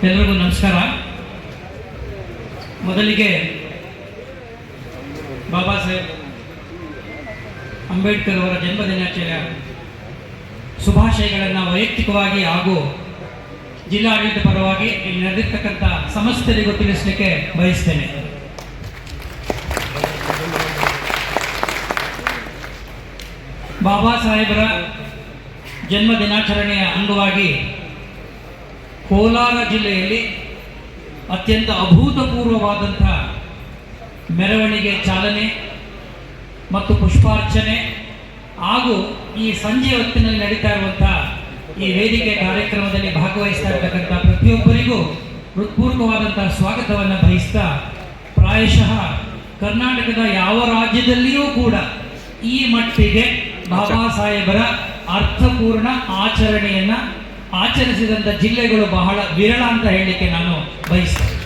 ಎಲ್ಲರಿಗೂ ನಮಸ್ಕಾರ. ಮೊದಲಿಗೆ ಬಾಬಾ ಸಾಹೇಬ್ ಅಂಬೇಡ್ಕರ್ ಅವರ ಜನ್ಮದಿನಾಚರಣೆಯ ಶುಭಾಶಯಗಳನ್ನು ವೈಯಕ್ತಿಕವಾಗಿ ಹಾಗೂ ಜಿಲ್ಲಾಡಳಿತ ಪರವಾಗಿ ಇಲ್ಲಿ ನಡೆದಿರ್ತಕ್ಕಂಥ ಸಮಸ್ತರಿಗೂ ತಿಳಿಸಲಿಕ್ಕೆ ಬಯಸ್ತೇನೆ. ಬಾಬಾ ಸಾಹೇಬರ ಜನ್ಮ ದಿನಾಚರಣೆಯ ಅಂಗವಾಗಿ ಕೋಲಾರ ಜಿಲ್ಲೆಯಲ್ಲಿ ಅತ್ಯಂತ ಅಭೂತಪೂರ್ವವಾದಂಥ ಮೆರವಣಿಗೆ ಚಾಲನೆ ಮತ್ತು ಪುಷ್ಪಾರ್ಚನೆ ಹಾಗೂ ಈ ಸಂಜೆ ಹೊತ್ತಿನಲ್ಲಿ ನಡೀತಾ ಇರುವಂಥ ಈ ವೇದಿಕೆ ಕಾರ್ಯಕ್ರಮದಲ್ಲಿ ಭಾಗವಹಿಸ್ತಾ ಇರತಕ್ಕಂಥ ಪ್ರತಿಯೊಬ್ಬರಿಗೂ ಹೃತ್ಪೂರ್ವಕವಾದಂಥ ಸ್ವಾಗತವನ್ನು ಬಯಸ್ತಾ, ಪ್ರಾಯಶಃ ಕರ್ನಾಟಕದ ಯಾವ ರಾಜ್ಯದಲ್ಲಿಯೂ ಕೂಡ ಈ ಮಟ್ಟಿಗೆ ಬಾಬಾ ಸಾಹೇಬರ ಅರ್ಥಪೂರ್ಣ ಆಚರಣೆಯನ್ನು ಆಚರಿಸಿದಂಥ ಜಿಲ್ಲೆಗಳು ಬಹಳ ವಿರಳ ಅಂತ ಹೇಳಲಿಕ್ಕೆ ನಾನು ಬಯಸ್ತೇನೆ.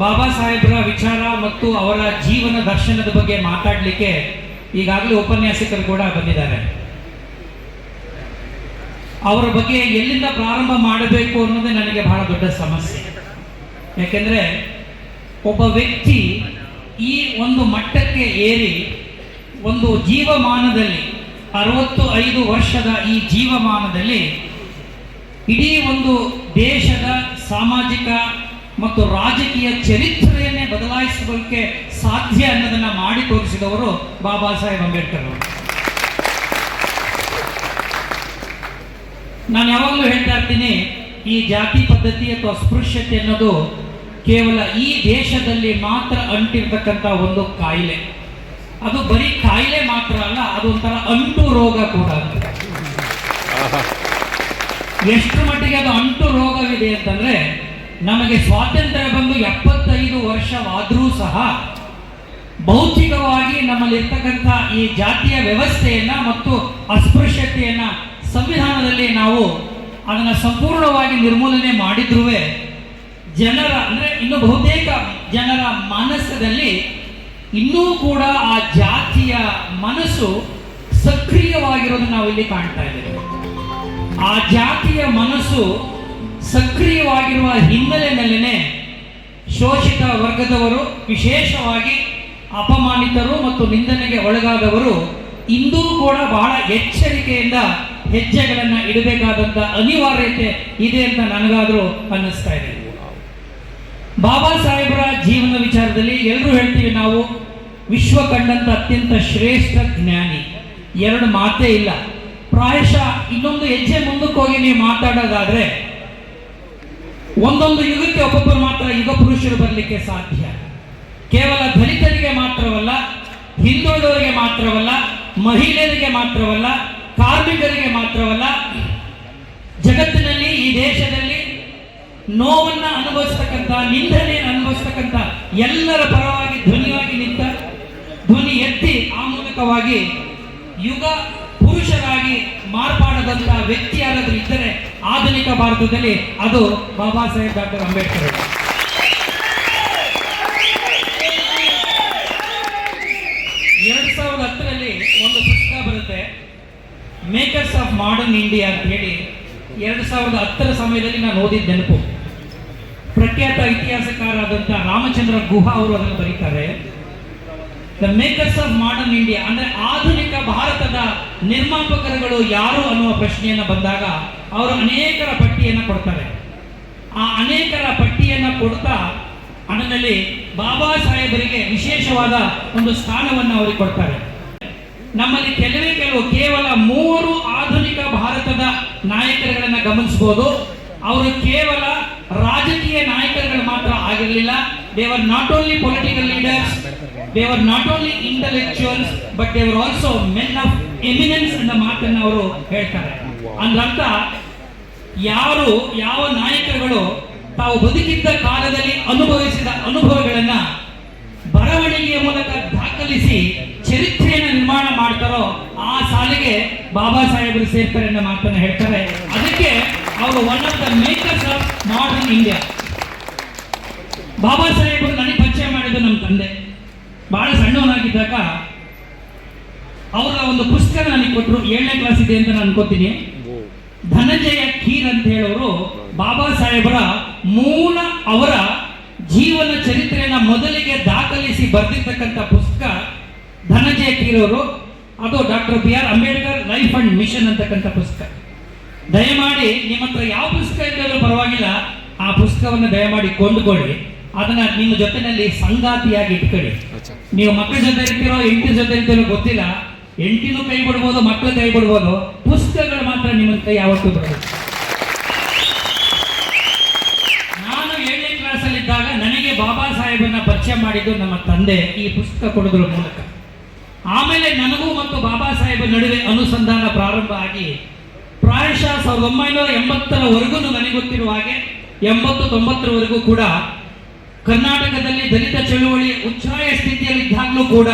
ಬಾಬಾ ಸಾಹೇಬರ ವಿಚಾರ ಮತ್ತು ಅವರ ಜೀವನ ದರ್ಶನದ ಬಗ್ಗೆ ಮಾತಾಡಲಿಕ್ಕೆ ಈಗಾಗಲೇ ಉಪನ್ಯಾಸಕರು ಕೂಡ ಬಂದಿದ್ದಾರೆ. ಅವರ ಬಗ್ಗೆ ಎಲ್ಲಿಂದ ಪ್ರಾರಂಭ ಮಾಡಬೇಕು ಅನ್ನೋದೇ ನನಗೆ ಬಹಳ ದೊಡ್ಡ ಸಮಸ್ಯೆ. ಯಾಕೆಂದರೆ ಒಬ್ಬ ವ್ಯಕ್ತಿ ಈ ಒಂದು ಮಟ್ಟಕ್ಕೆ ಏರಿ ಒಂದು ಜೀವಮಾನದಲ್ಲಿ 65 ವರ್ಷದ ಈ ಜೀವಮಾನದಲ್ಲಿ ಇಡೀ ಒಂದು ದೇಶದ ಸಾಮಾಜಿಕ ಮತ್ತು ರಾಜಕೀಯ ಚರಿತ್ರೆಯನ್ನೇ ಬದಲಾಯಿಸಲಿಕ್ಕೆ ಸಾಧ್ಯ ಅನ್ನೋದನ್ನು ಮಾಡಿ ತೋರಿಸಿದವರು ಬಾಬಾ ಸಾಹೇಬ್ ಅಂಬೇಡ್ಕರ್ ಅವರು. ನಾನು ಯಾವಾಗಲೂ ಹೇಳ್ತಾ ಇರ್ತೀನಿ, ಈ ಜಾತಿ ಪದ್ಧತಿ ಅಥವಾ ಅಸ್ಪೃಶ್ಯತೆ ಅನ್ನೋದು ಕೇವಲ ಈ ದೇಶದಲ್ಲಿ ಮಾತ್ರ ಅಂಟಿರ್ತಕ್ಕಂಥ ಒಂದು ಕಾಯಿಲೆ. ಅದು ಬರೀ ಕಾಯಿಲೆ ಮಾತ್ರ ಅಲ್ಲ, ಅದು ಒಂಥರ ಅಂಟು ರೋಗ ಕೂಡ. ಎಷ್ಟು ಮಟ್ಟಿಗೆ ಅದು ಅಂಟು ರೋಗವಿದೆ ಅಂತಂದ್ರೆ, ನಮಗೆ ಸ್ವಾತಂತ್ರ್ಯ ಬಂದು 75 ವರ್ಷವಾದರೂ ಸಹ ಭೌತಿಕವಾಗಿ ನಮ್ಮಲ್ಲಿರ್ತಕ್ಕಂಥ ಈ ಜಾತಿಯ ವ್ಯವಸ್ಥೆಯನ್ನ ಮತ್ತು ಅಸ್ಪೃಶ್ಯತೆಯನ್ನ ಸಂವಿಧಾನದಲ್ಲಿ ನಾವು ಅದನ್ನು ಸಂಪೂರ್ಣವಾಗಿ ನಿರ್ಮೂಲನೆ ಮಾಡಿದ್ರೂ ಜನರ ಅಂದ್ರೆ ಇನ್ನು ಬಹುತೇಕ ಜನರ ಮನಸ್ಸಲ್ಲಿ ಇನ್ನೂ ಕೂಡ ಆ ಜಾತಿಯ ಮನಸ್ಸು ಸಕ್ರಿಯವಾಗಿರೋದನ್ನು ನಾವಿಲ್ಲಿ ಕಾಣ್ತಾ ಇದ್ದೇವೆ. ಆ ಜಾತಿಯ ಮನಸ್ಸು ಸಕ್ರಿಯವಾಗಿರುವ ಹಿನ್ನೆಲೆಯಲ್ಲೇ ಶೋಷಿತ ವರ್ಗದವರು, ವಿಶೇಷವಾಗಿ ಅಪಮಾನಿತರು ಮತ್ತು ನಿಂದನೆಗೆ ಒಳಗಾದವರು ಇಂದೂ ಕೂಡ ಬಹಳ ಎಚ್ಚರಿಕೆಯಿಂದ ಹೆಜ್ಜೆಗಳನ್ನು ಇಡಬೇಕಾದಂಥ ಅನಿವಾರ್ಯತೆ ಇದೆ ಅಂತ ನನಗಾದರೂ ಅನ್ನಿಸ್ತಾ ಇದೆ. ಬಾಬಾ ಸಾಹೇಬರ ಜೀವನ ವಿಚಾರದಲ್ಲಿ ಎಲ್ಲರೂ ಹೇಳ್ತೀವಿ, ನಾವು ವಿಶ್ವ ಕಂಡಂತ ಅತ್ಯಂತ ಶ್ರೇಷ್ಠ ಜ್ಞಾನಿ, ಎರಡು ಮಾತೇ ಇಲ್ಲ. ಪ್ರಾಯಶಃ ಇನ್ನೊಂದು ಹೆಜ್ಜೆ ಮುಂದಕ್ಕೆ ಹೋಗಿ ನೀವು ಮಾತಾಡೋದಾದ್ರೆ, ಒಂದೊಂದು ಯುಗಕ್ಕೆ ಒಬ್ಬೊಬ್ಬರು ಮಾತ್ರ ಯುಗ ಪುರುಷರು ಬರಲಿಕ್ಕೆ ಸಾಧ್ಯ. ಕೇವಲ ದಲಿತರಿಗೆ ಮಾತ್ರವಲ್ಲ, ಹಿಂದುಳಿದವರಿಗೆ ಮಾತ್ರವಲ್ಲ, ಮಹಿಳೆಯರಿಗೆ ಮಾತ್ರವಲ್ಲ, ಕಾರ್ಮಿಕರಿಗೆ ಮಾತ್ರವಲ್ಲ, ಜಗತ್ತಿನಲ್ಲಿ ಈ ದೇಶದಲ್ಲಿ ನೋವನ್ನ ಅನುಭವಿಸ್ತಕ್ಕಂಥ, ನಿಂದನೆಯನ್ನು ಅನುಭವಿಸ್ತಕ್ಕಂಥ ಎಲ್ಲರ ಪರವಾಗಿ ಧ್ವನಿಯಾಗಿ ನಿಂತ, ಧ್ವನಿ ಎತ್ತಿ ಆ ಮೂಲಕವಾಗಿ ಯುಗ ಪುರುಷರಾಗಿ ಮಾರ್ಪಾಡದಂತಹ ವ್ಯಕ್ತಿ ಯಾರಾದರೂ ಇದ್ದರೆ ಆಧುನಿಕ ಭಾರತದಲ್ಲಿ ಅದು ಬಾಬಾ ಸಾಹೇಬ್ ಡಾಕ್ಟರ್ ಅಂಬೇಡ್ಕರ್. 2010ರಲ್ಲಿ ಒಂದು ಪುಸ್ತಕ ಬರುತ್ತೆ, ಮೇಕರ್ಸ್ ಆಫ್ ಮಾಡರ್ನ್ ಇಂಡಿಯಾ ಅಂತ ಹೇಳಿ. 2010ರ ಸಮಯದಲ್ಲಿ ನಾನು ಓದಿದ ನೆನಪು. ಪ್ರಖ್ಯಾತ ಇತಿಹಾಸಕಾರರಾದಂಥ ರಾಮಚಂದ್ರ ಗುಹಾ ಅವರು ಅದನ್ನು ಬರೀತಾರೆ. The makers of modern India ಅಂದ್ರೆ ಆಧುನಿಕ ಭಾರತದ ನಿರ್ಮಾಪಕರುಗಳು ಯಾರು ಅನ್ನುವ ಪ್ರಶ್ನೆಯನ್ನು ಬಂದಾಗ ಅವರು ಅನೇಕರ ಪಟ್ಟಿಯನ್ನು ಕೊಡ್ತಾರೆ. ಆ ಅನೇಕರ ಪಟ್ಟಿಯನ್ನು ಕೊಡ್ತಾ ಅದರಲ್ಲಿ ಬಾಬಾ ಸಾಹೇಬರಿಗೆ ವಿಶೇಷವಾದ ಒಂದು ಸ್ಥಾನವನ್ನು ಅವರಿಗೆ ಕೊಡ್ತಾರೆ. ನಮ್ಮಲ್ಲಿ ಕೆಲವು ಕೇವಲ 3 ಆಧುನಿಕ ಭಾರತದ ನಾಯಕರುಗಳನ್ನು ಗಮನಿಸಬಹುದು. ಅವರು ಕೇವಲ ರಾಜಕೀಯ ನಾಯಕರುಗಳು ಮಾತ್ರ ಆಗಿರಲಿಲ್ಲ. They were not only political leaders, they were not only intellectuals, but they were also men of eminence ಅನ್ನೋ ಮಾತನ್ನು ಅವರು ಹೇಳ್ತಾರೆ. ಅಂದ್ರರ್ಥ, ಯಾವ ನಾಯಕರುಗಳು ತಾವು ಬದುಕಿದ್ದ ಕಾಲದಲ್ಲಿ ಅನುಭವಿಸಿದ ಅನುಭವಗಳನ್ನ ಬರವಣಿಗೆಯ ಮೂಲಕ ದಾಖಲಿಸಿ ಚರಿತ್ರೆಯನ್ನು ನಿರ್ಮಾಣ ಮಾಡ್ತಾರೋ ಆ ಸಾಲಿಗೆ ಬಾಬಾ ಸಾಹೇಬರು ಸೇರ್ತಾರೆ ಅನ್ನೋ ಮಾತನ್ನು ಹೇಳ್ತಾರೆ. ಅದಕ್ಕೆ ಅವರು one of the makers of modern India. Baba ಸಾಹೇಬರು ನನಗೆ ಪರಿಚಯ ಮಾಡಿದ್ದು ನಮ್ಮ ತಂದೆ. ಬಹಳ ಸಣ್ಣವನಾಗಿದ್ದಾಗ ಅವರ ಒಂದು ಪುಸ್ತಕ ನನಗೆ ಕೊಟ್ಟರು. 7ನೇ ಕ್ಲಾಸ್ ಇದೆ ಅಂತ ನಾನು ಅನ್ಕೋತೀನಿ. ಧನಂಜಯ ಕೀರ್ ಅಂತ ಹೇಳೋರು ಬಾಬಾ ಸಾಹೇಬರ ಅವರ ಜೀವನ ಚರಿತ್ರೆಯನ್ನ ಮೊದಲಿಗೆ ದಾಖಲಿಸಿ ಬರೆದಿರ್ತಕ್ಕಂಥ ಪುಸ್ತಕ ಧನಂಜಯ ಕೀರ್ ಅವರು. ಅದು doctor B R Ambedkar life and mission ಅಂತಕ್ಕಂಥ ಪುಸ್ತಕ. ದಯಮಾಡಿ ನಿಮ್ಮ ಹತ್ರ ಯಾವ ಪುಸ್ತಕ ಇದ್ರೂ ಪರವಾಗಿಲ್ಲ, ಆ ಪುಸ್ತಕವನ್ನು ದಯಮಾಡಿ ಕೊಂಡುಕೊಳ್ಳಿ. ಅದನ್ನ ನಿಮ್ಮ ಜೊತೆನಲ್ಲಿ ಸಂಗಾತಿಯಾಗಿ ಇಟ್ಕೊಳ್ಳಿ. ನೀವು ಮಕ್ಕಳ ಜೊತೆ ಇರ್ತೀರೋ ಹೆಂಡತಿ ಜೊತೆ ಇರ್ತೀರೋ ಗೊತ್ತಿಲ್ಲ, ಹೆಂಡತಿನೂ ಕೈ ಬಿಡ್ಬೋದು, ಮಕ್ಕಳು ಕೈ ಬಿಡ್ಬೋದು, ಪುಸ್ತಕಗಳು ಮಾತ್ರ ನಿಮ್ಮ ಕೈ ಯಾವತ್ತೂ ಬಿಡೋದು. ನಾನು 7ನೇ ಕ್ಲಾಸಲ್ಲಿದ್ದಾಗ ನನಗೆ ಬಾಬಾ ಸಾಹೇಬನ್ನ ಪರಿಚಯ ಮಾಡಿದ್ದು ನಮ್ಮ ತಂದೆ ಈ ಪುಸ್ತಕ ಕೊಡೋದ್ರ ಮೂಲಕ. ಆಮೇಲೆ ನನಗೂ ಮತ್ತು ಬಾಬಾ ಸಾಹೇಬ ನಡುವೆ ಅನುಸಂಧಾನ ಪ್ರಾರಂಭ ಆಗಿ ಪ್ರಾಯಶಃ 1980ರವರೆಗೂ ನನಗೆ ಗೊತ್ತಿರುವ ಹಾಗೆ 80-90ರವರೆಗೂ ಕೂಡ ಕರ್ನಾಟಕದಲ್ಲಿ ದಲಿತ ಚಳುವಳಿ ಉಚ್ಛ್ರಾಯ ಸ್ಥಿತಿಯಲ್ಲಿದ್ದಾಗಲೂ ಕೂಡ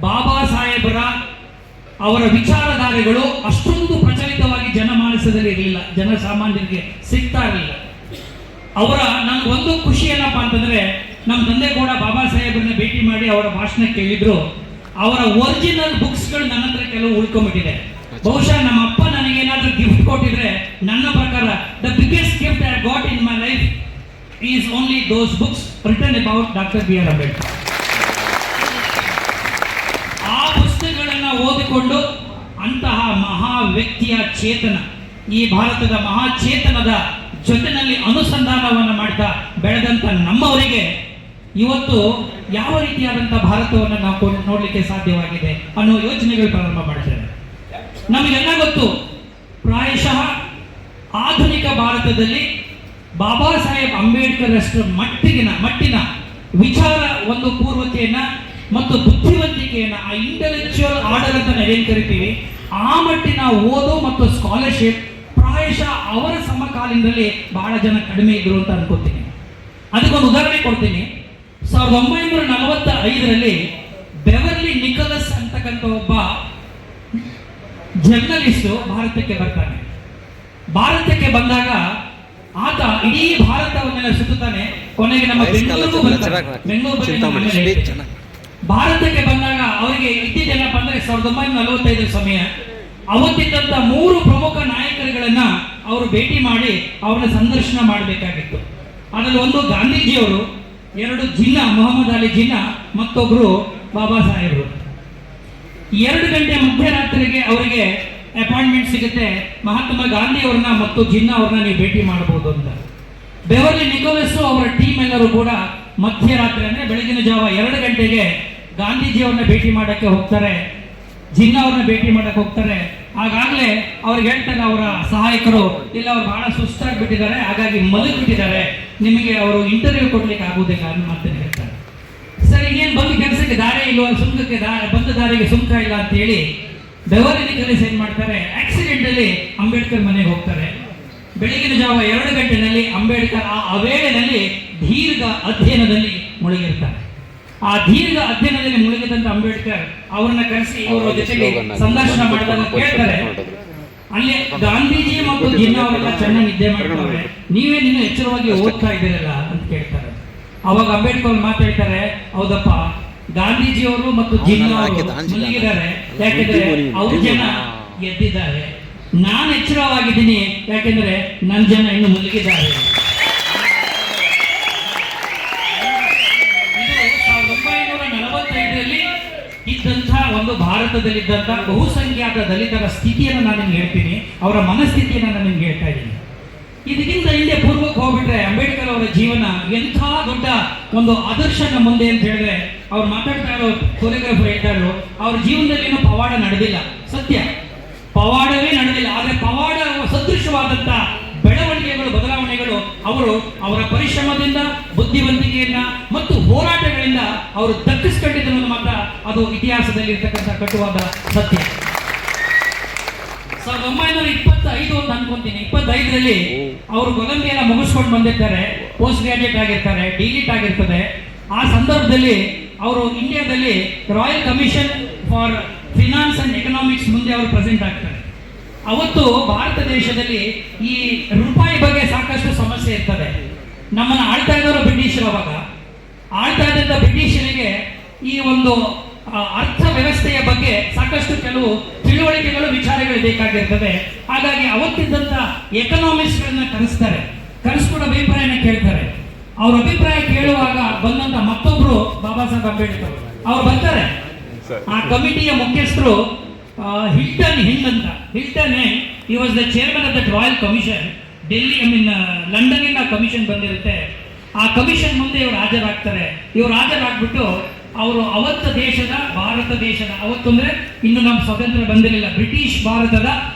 ಬಾಬಾ ಸಾಹೇಬರ ಅವರ ವಿಚಾರಧಾರೆಗಳು ಅಷ್ಟೊಂದು ಪ್ರಚಲಿತವಾಗಿ ಜನಮಾನಸದಲ್ಲಿ ಇರಲಿಲ್ಲ, ಜನಸಾಮಾನ್ಯರಿಗೆ ಸಿಗ್ತಾ ಇರಲಿಲ್ಲ. ಅವರ ನನಗೊಂದು ಖುಷಿ ಏನಪ್ಪಾ ಅಂತಂದ್ರೆ, ನಮ್ಮ ತಂದೆ ಕೂಡ ಬಾಬಾ ಸಾಹೇಬರನ್ನ ಭೇಟಿ ಮಾಡಿ ಅವರ ಭಾಷಣ ಕೇಳಿದ್ರು. ಅವರ ಒರಿಜಿನಲ್ ಬುಕ್ಸ್ಗಳು ನನ್ನ ಹತ್ರ ಕೆಲವು ಉಳ್ಕೊಂಡ್ಬಿಟ್ಟಿದೆ. ಬಹುಶಃ ನಮ್ಮ ಅಪ್ಪ ನನಗೇನಾದ್ರೂ ಗಿಫ್ಟ್ ಕೊಟ್ಟಿದ್ರೆ, ನನ್ನ ಪ್ರಕಾರ the biggest gift I got in my life is only those books written about doctor B R Ambedkar. ಆ ಪುಸ್ತಕಗಳನ್ನು ಓದಿಕೊಂಡು ಅಂತಹ ಮಹಾ ವ್ಯಕ್ತಿಯ ಚೇತನ, ಈ ಭಾರತದ ಮಹಾಚೇತನದ ಜೊತೆನಲ್ಲಿ ಅನುಸಂಧಾನವನ್ನು ಮಾಡ್ತಾ ಬೆಳೆದಂತ ನಮ್ಮವರಿಗೆ ಇವತ್ತು ಯಾವ ರೀತಿಯಾದಂಥ ಭಾರತವನ್ನು ನಾವು ನೋಡಲಿಕ್ಕೆ ಸಾಧ್ಯವಾಗಿದೆ ಅನ್ನೋ ಯೋಚನೆಗಳು ಪ್ರಾರಂಭ ಮಾಡಿದ್ದಾರೆ. ನಮಗೆಲ್ಲ ಗೊತ್ತು, ಪ್ರಾಯಶಃ ಆಧುನಿಕ ಭಾರತದಲ್ಲಿ ಬಾಬಾ ಸಾಹೇಬ್ ಅಂಬೇಡ್ಕರ್ ಅಷ್ಟು ಮಟ್ಟಿನ ವಿಚಾರ ಒಂದು ಪೂರ್ವತೆಯನ್ನ ಮತ್ತು ಬುದ್ಧಿವಂತಿಕೆಯನ್ನ, ಆ ಇಂಟೆಲೆಕ್ಚುಯಲ್ ಆರ್ಡರ್ ಅಂತ ನಾವೇನು ಕರಿತೀವಿ, ಆ ಮಟ್ಟಿನ ಓದು ಮತ್ತು ಸ್ಕಾಲರ್ಶಿಪ್ ಪ್ರಾಯಶಃ ಅವರ ಸಮಕಾಲೀನದಲ್ಲಿ ಬಹಳ ಜನ ಕಡಿಮೆ ಇದ್ರು ಅಂತ ಅನ್ಕೋತೀನಿ. ಅದಕ್ಕೊಂದು ಉದಾಹರಣೆ ಕೊಡ್ತೀನಿ. 1945ರಲ್ಲಿ ಬೆವರ್ಲಿ ನಿಕೋಲಸ್ ಅಂತಕ್ಕಂಥ ಒಬ್ಬ ಜರ್ನಲಿಸ್ಟು ಭಾರತಕ್ಕೆ ಬರ್ತಾನೆ. ಭಾರತಕ್ಕೆ ಬಂದಾಗ ಆತ ಇಡೀ ಭಾರತವನ್ನೆಲ್ಲ ಸುತ್ತಾನೆ, ಕೊನೆಗೆ ನಮ್ಮ ಬೆಂಗಳೂರಿಗೂ ಬರ್ತಾನೆ. ಭಾರತಕ್ಕೆ ಬಂದಾಗ ಅವರಿಗೆ ಇದ್ದಿದ್ದೇನಪ್ಪ ಅಂದ್ರೆ 1945 ಸಮಯ. ಅವತ್ತಿದ್ದಂತ 3 ಪ್ರಮುಖ ನಾಯಕರುಗಳನ್ನ ಅವರು ಭೇಟಿ ಮಾಡಿ ಅವ್ರನ್ನ ಸಂದರ್ಶನ ಮಾಡಬೇಕಾಗಿತ್ತು. ಅದರಲ್ಲಿ ಒಂದು ಗಾಂಧೀಜಿಯವರು, 2 ಜಿನ್ನಾ, ಮೊಹಮ್ಮದ್ ಅಲಿ ಜಿನ್ನಾ, ಮತ್ತೊಬ್ರು ಬಾಬಾ ಸಾಹೇಬರು. 2 ಗಂಟೆ ಮಧ್ಯರಾತ್ರಿಗೆ ಅವರಿಗೆ ಅಪಾಯಿಂಟ್ಮೆಂಟ್ ಸಿಗುತ್ತೆ, ಮಹಾತ್ಮ ಗಾಂಧಿ ಅವ್ರನ್ನ ಮತ್ತು ಜಿನ್ನಾ ಅವ್ರನ್ನ ನೀವು ಭೇಟಿ ಮಾಡಬಹುದು ಅಂತ. ಬೆವರ್ಲಿ ನಿಕೋಲಸ್ ಅವರ ಟೀಮ್ ಎಲ್ಲರೂ ಕೂಡ ಮಧ್ಯರಾತ್ರಿ ಅಂದ್ರೆ ಬೆಳಗಿನ ಜಾವ 2 ಗಂಟೆಗೆ ಗಾಂಧೀಜಿ ಅವ್ರನ್ನ ಭೇಟಿ ಮಾಡಕ್ಕೆ ಹೋಗ್ತಾರೆ, ಜಿನ್ನಾ ಅವ್ರನ್ನ ಭೇಟಿ ಮಾಡಕ್ಕೆ ಹೋಗ್ತಾರೆ. ಆಗಾಗಲೇ ಅವ್ರಿಗೆ ಹೇಳ್ತಾರೆ ಅವರ ಸಹಾಯಕರು, ಇಲ್ಲ ಅವ್ರು ಬಹಳ ಸುಸ್ತಾಗ್ಬಿಟ್ಟಿದ್ದಾರೆ, ಹಾಗಾಗಿ ಮಲಗಿಬಿಟ್ಟಿದ್ದಾರೆ, ನಿಮಗೆ ಅವರು ಇಂಟರ್ವ್ಯೂ ಕೊಡ್ಲಿಕ್ಕೆ ಆಗುವುದಿಲ್ಲ ಅನ್ನೋ ಮಾತನ್ನು ಹೇಳ್ತಾರೆ. ಸರಿ, ಇನ್ನೇನು ಬಂದ ಕೆಲಸಕ್ಕೆ ದಾರಿ ಇಲ್ವಾ, ಸುಂಕಕ್ಕೆ ಬಂದ ದಾರಿಗೆ ಸುಂಕ ಇಲ್ಲ ಅಂತ ಹೇಳಿ ಬೆವರ್ಲಿ ನಿಕೋಲಸ್ ಏನ್ ಮಾಡ್ತಾರೆ, ಆಕ್ಸಿಡೆಂಟ್ ಅಲ್ಲಿ ಅಂಬೇಡ್ಕರ್ ಮನೆಗೆ ಹೋಗ್ತಾರೆ. ಬೆಳಗಿನ ಜಾವ 2 ಗಂಟೆನಲ್ಲಿ ಅಂಬೇಡ್ಕರ್ ಆ ಅವೇಳೆನಲ್ಲಿ ದೀರ್ಘ ಅಧ್ಯಯನದಲ್ಲಿ ಮುಳುಗಿರ್ತಾರೆ. ಆ ದೀರ್ಘ ಅಧ್ಯಯನದಲ್ಲಿ ಮುಳುಗಿದಂತ ಅಂಬೇಡ್ಕರ್ ಅವರನ್ನ ಕರೆಸಿ ಇವರ ಜೊತೆಗೆ ಸಂದರ್ಶನ ಮಾಡಿದಾಗ ಕೇಳ್ತಾರೆ, ಅಲ್ಲಿ ಗಾಂಧೀಜಿ ಮತ್ತು ಜಿನ್ನಾ ಅವರೆಲ್ಲ ಚೆನ್ನಾಗಿ ನಿದ್ದೆ ಮಾಡ್ತಾರೆ, ನೀವೇ ನಿನ್ನ ಎಚ್ಚರವಾಗಿ ಓದ್ತಾ ಇದ್ದೀರಲ್ಲ ಅಂತ ಕೇಳ್ತಾರೆ. ಅವಾಗ ಅಂಬೇಡ್ಕರ್ ಮಾತಾಡ್ತಾರೆ, ಹೌದಪ್ಪ, ಗಾಂಧೀಜಿಯವರು ಮತ್ತು ಜಿನ್ನಾ ಅವರು ಮಲಗಿದ್ದಾರೆ, ಯಾಕೆಂದ್ರೆ ಅವ್ರ ಜನ ಎದ್ದಿದ್ದಾರೆ, ನಾನು ಎಚ್ಚರವಾಗಿದ್ದೀನಿ, ಯಾಕೆಂದ್ರೆ ನನ್ನ ಜನ ಇನ್ನು ಮಲಗಿದ್ದಾರೆ. 1945ರಲ್ಲಿ ಇದ್ದಂತಹ ಒಂದು ಭಾರತದಲ್ಲಿದ್ದಂತಹ ಬಹುಸಂಖ್ಯಾತ ದಲಿತರ ಸ್ಥಿತಿಯನ್ನು ನಾನು ನಿಮ್ಗೆ ಹೇಳ್ತೀನಿ, ಅವರ ಮನಸ್ಥಿತಿಯನ್ನು ನಾನು ನಿಮ್ಗೆ ಹೇಳ್ತಾ ಇದ್ದೀನಿ. ಇದಕ್ಕಿಂತ ಹಿಂದೆ ಪೂರ್ವಕ್ಕೆ ಹೋಗ್ಬಿಟ್ರೆ ಅಂಬೇಡ್ಕರ್ ಅವರ ಜೀವನ ಎಂಥ ದೊಡ್ಡ ಒಂದು ಆದರ್ಶನ ಮುಂದೆ ಅಂತ ಹೇಳಿದ್ರೆ, ಅವ್ರು ಮಾತಾಡ್ತಾ ಇರೋ ಕೊರಿಯೋಗ್ರಾಫರ್ ಹೇಳ್ತಾ ಇರೋ, ಅವ್ರ ಜೀವನದಲ್ಲಿ ಏನೋ ಪವಾಡ ನಡೆದಿಲ್ಲ, ಸತ್ಯ ಪವಾಡವೇ ನಡೆದಿಲ್ಲ, ಆದರೆ ಪವಾಡ ಸದೃಶವಾದಂತ ಬೆಳವಣಿಗೆಗಳು, ಬದಲಾವಣೆಗಳು ಅವರು ಅವರ ಪರಿಶ್ರಮದಿಂದ, ಬುದ್ಧಿವಂತಿಕೆಯನ್ನ ಮತ್ತು ಹೋರಾಟಗಳಿಂದ ಅವರು ದಕ್ಕಿಸ್ಕೊಂಡಿದ್ದು ಮಾತ್ರ ಅದು ಇತಿಹಾಸದಲ್ಲಿ ಇರ್ತಕ್ಕಂಥ ಕಟುವಾದ ಸತ್ಯ. 1925 ಅಂತ ಅನ್ಕೊಂತೀನಿ, 25ರಲ್ಲಿ ಅವರು ಕೊಲಂಬಿಯಾ ಎಲ್ಲ ಮುಗಿಸ್ಕೊಂಡು ಬಂದಿರ್ತಾರೆ, ಪೋಸ್ಟ್ ಗ್ರಾಜುಯೇಟ್ ಆಗಿರ್ತಾರೆ, ಡಿಲೀಟ್ ಆಗಿರ್ತದೆ. ಆ ಸಂದರ್ಭದಲ್ಲಿ ಅವರು ಇಂಡಿಯಾದಲ್ಲಿ royal commission for finance and economics ಮುಂದೆ ಅವರು ಪ್ರೆಸೆಂಟ್ ಆಗ್ತಾರೆ. ಅವತ್ತು ಭಾರತ ದೇಶದಲ್ಲಿ ಈ ರೂಪಾಯಿ ಬಗ್ಗೆ ಸಾಕಷ್ಟು ಸಮಸ್ಯೆ ಇರ್ತದೆ. ನಮ್ಮನ್ನು ಆಳ್ತಾ ಇದ್ದವರು ಬ್ರಿಟಿಷರು. ಅವಾಗ ಆಳ್ತಾ ಇದ್ದಂಥ ಬ್ರಿಟಿಷರಿಗೆ ಈ ಒಂದು ಅರ್ಥ ವ್ಯವಸ್ಥೆಯ ಬಗ್ಗೆ ಸಾಕಷ್ಟು ಕೆಲವು ತಿಳುವಳಿಕೆಗಳು ವಿಚಾರಗಳು ಬೇಕಾಗಿರ್ತದೆ. ಹಾಗಾಗಿ ಅವತ್ತಿದ್ದಂಥ ಎಕನಾಮಿಕ್ಸ್ಗಳನ್ನ ಕರೆಸ್ತಾರೆ, ಕರೆಸ್ಕೊಂಡು ಅಭಿಪ್ರಾಯನ ಕೇಳ್ತಾರೆ. ಅವ್ರ ಅಭಿಪ್ರಾಯ ಕೇಳುವಾಗ ಬಂದಂತ ಮತ್ತೊಬ್ರು ಬಾಬಾ ಸಾಹೇಬ್ ಅಂಬೇಡ್ಕರ್ ಅವ್ರು ಬರ್ತಾರೆ. ಆ ಕಮಿಟಿಯ ಮುಖ್ಯಸ್ಥರು ಹಿಲ್ಟನ್ ಹಿಂಡ್ ಅಂತ. ಹಿಲ್ಟನ್ ಹಿಂಡ್ ಈ was the chairman of that royal commission. London ಇಂದ ಕಮಿಷನ್ ಬಂದಿರುತ್ತೆ. ಆ ಕಮಿಷನ್ ಮುಂದೆ ಇವರು ಹಾಜರಾಗ್ತಾರೆ. ಇವ್ರು ಹಾಜರಾಗ್ಬಿಟ್ಟು ಅವರು ಅವತ್ತು ದೇಶದ, ಭಾರತ ದೇಶದ, ಅವತ್ತು ಅಂದ್ರೆ ಇನ್ನು ನಮ್ಮ ಸ್ವಾತಂತ್ರ್ಯ ಬಂದಿರಲಿಲ್ಲ, ಬ್ರಿಟಿಷ್ ಭಾರತದ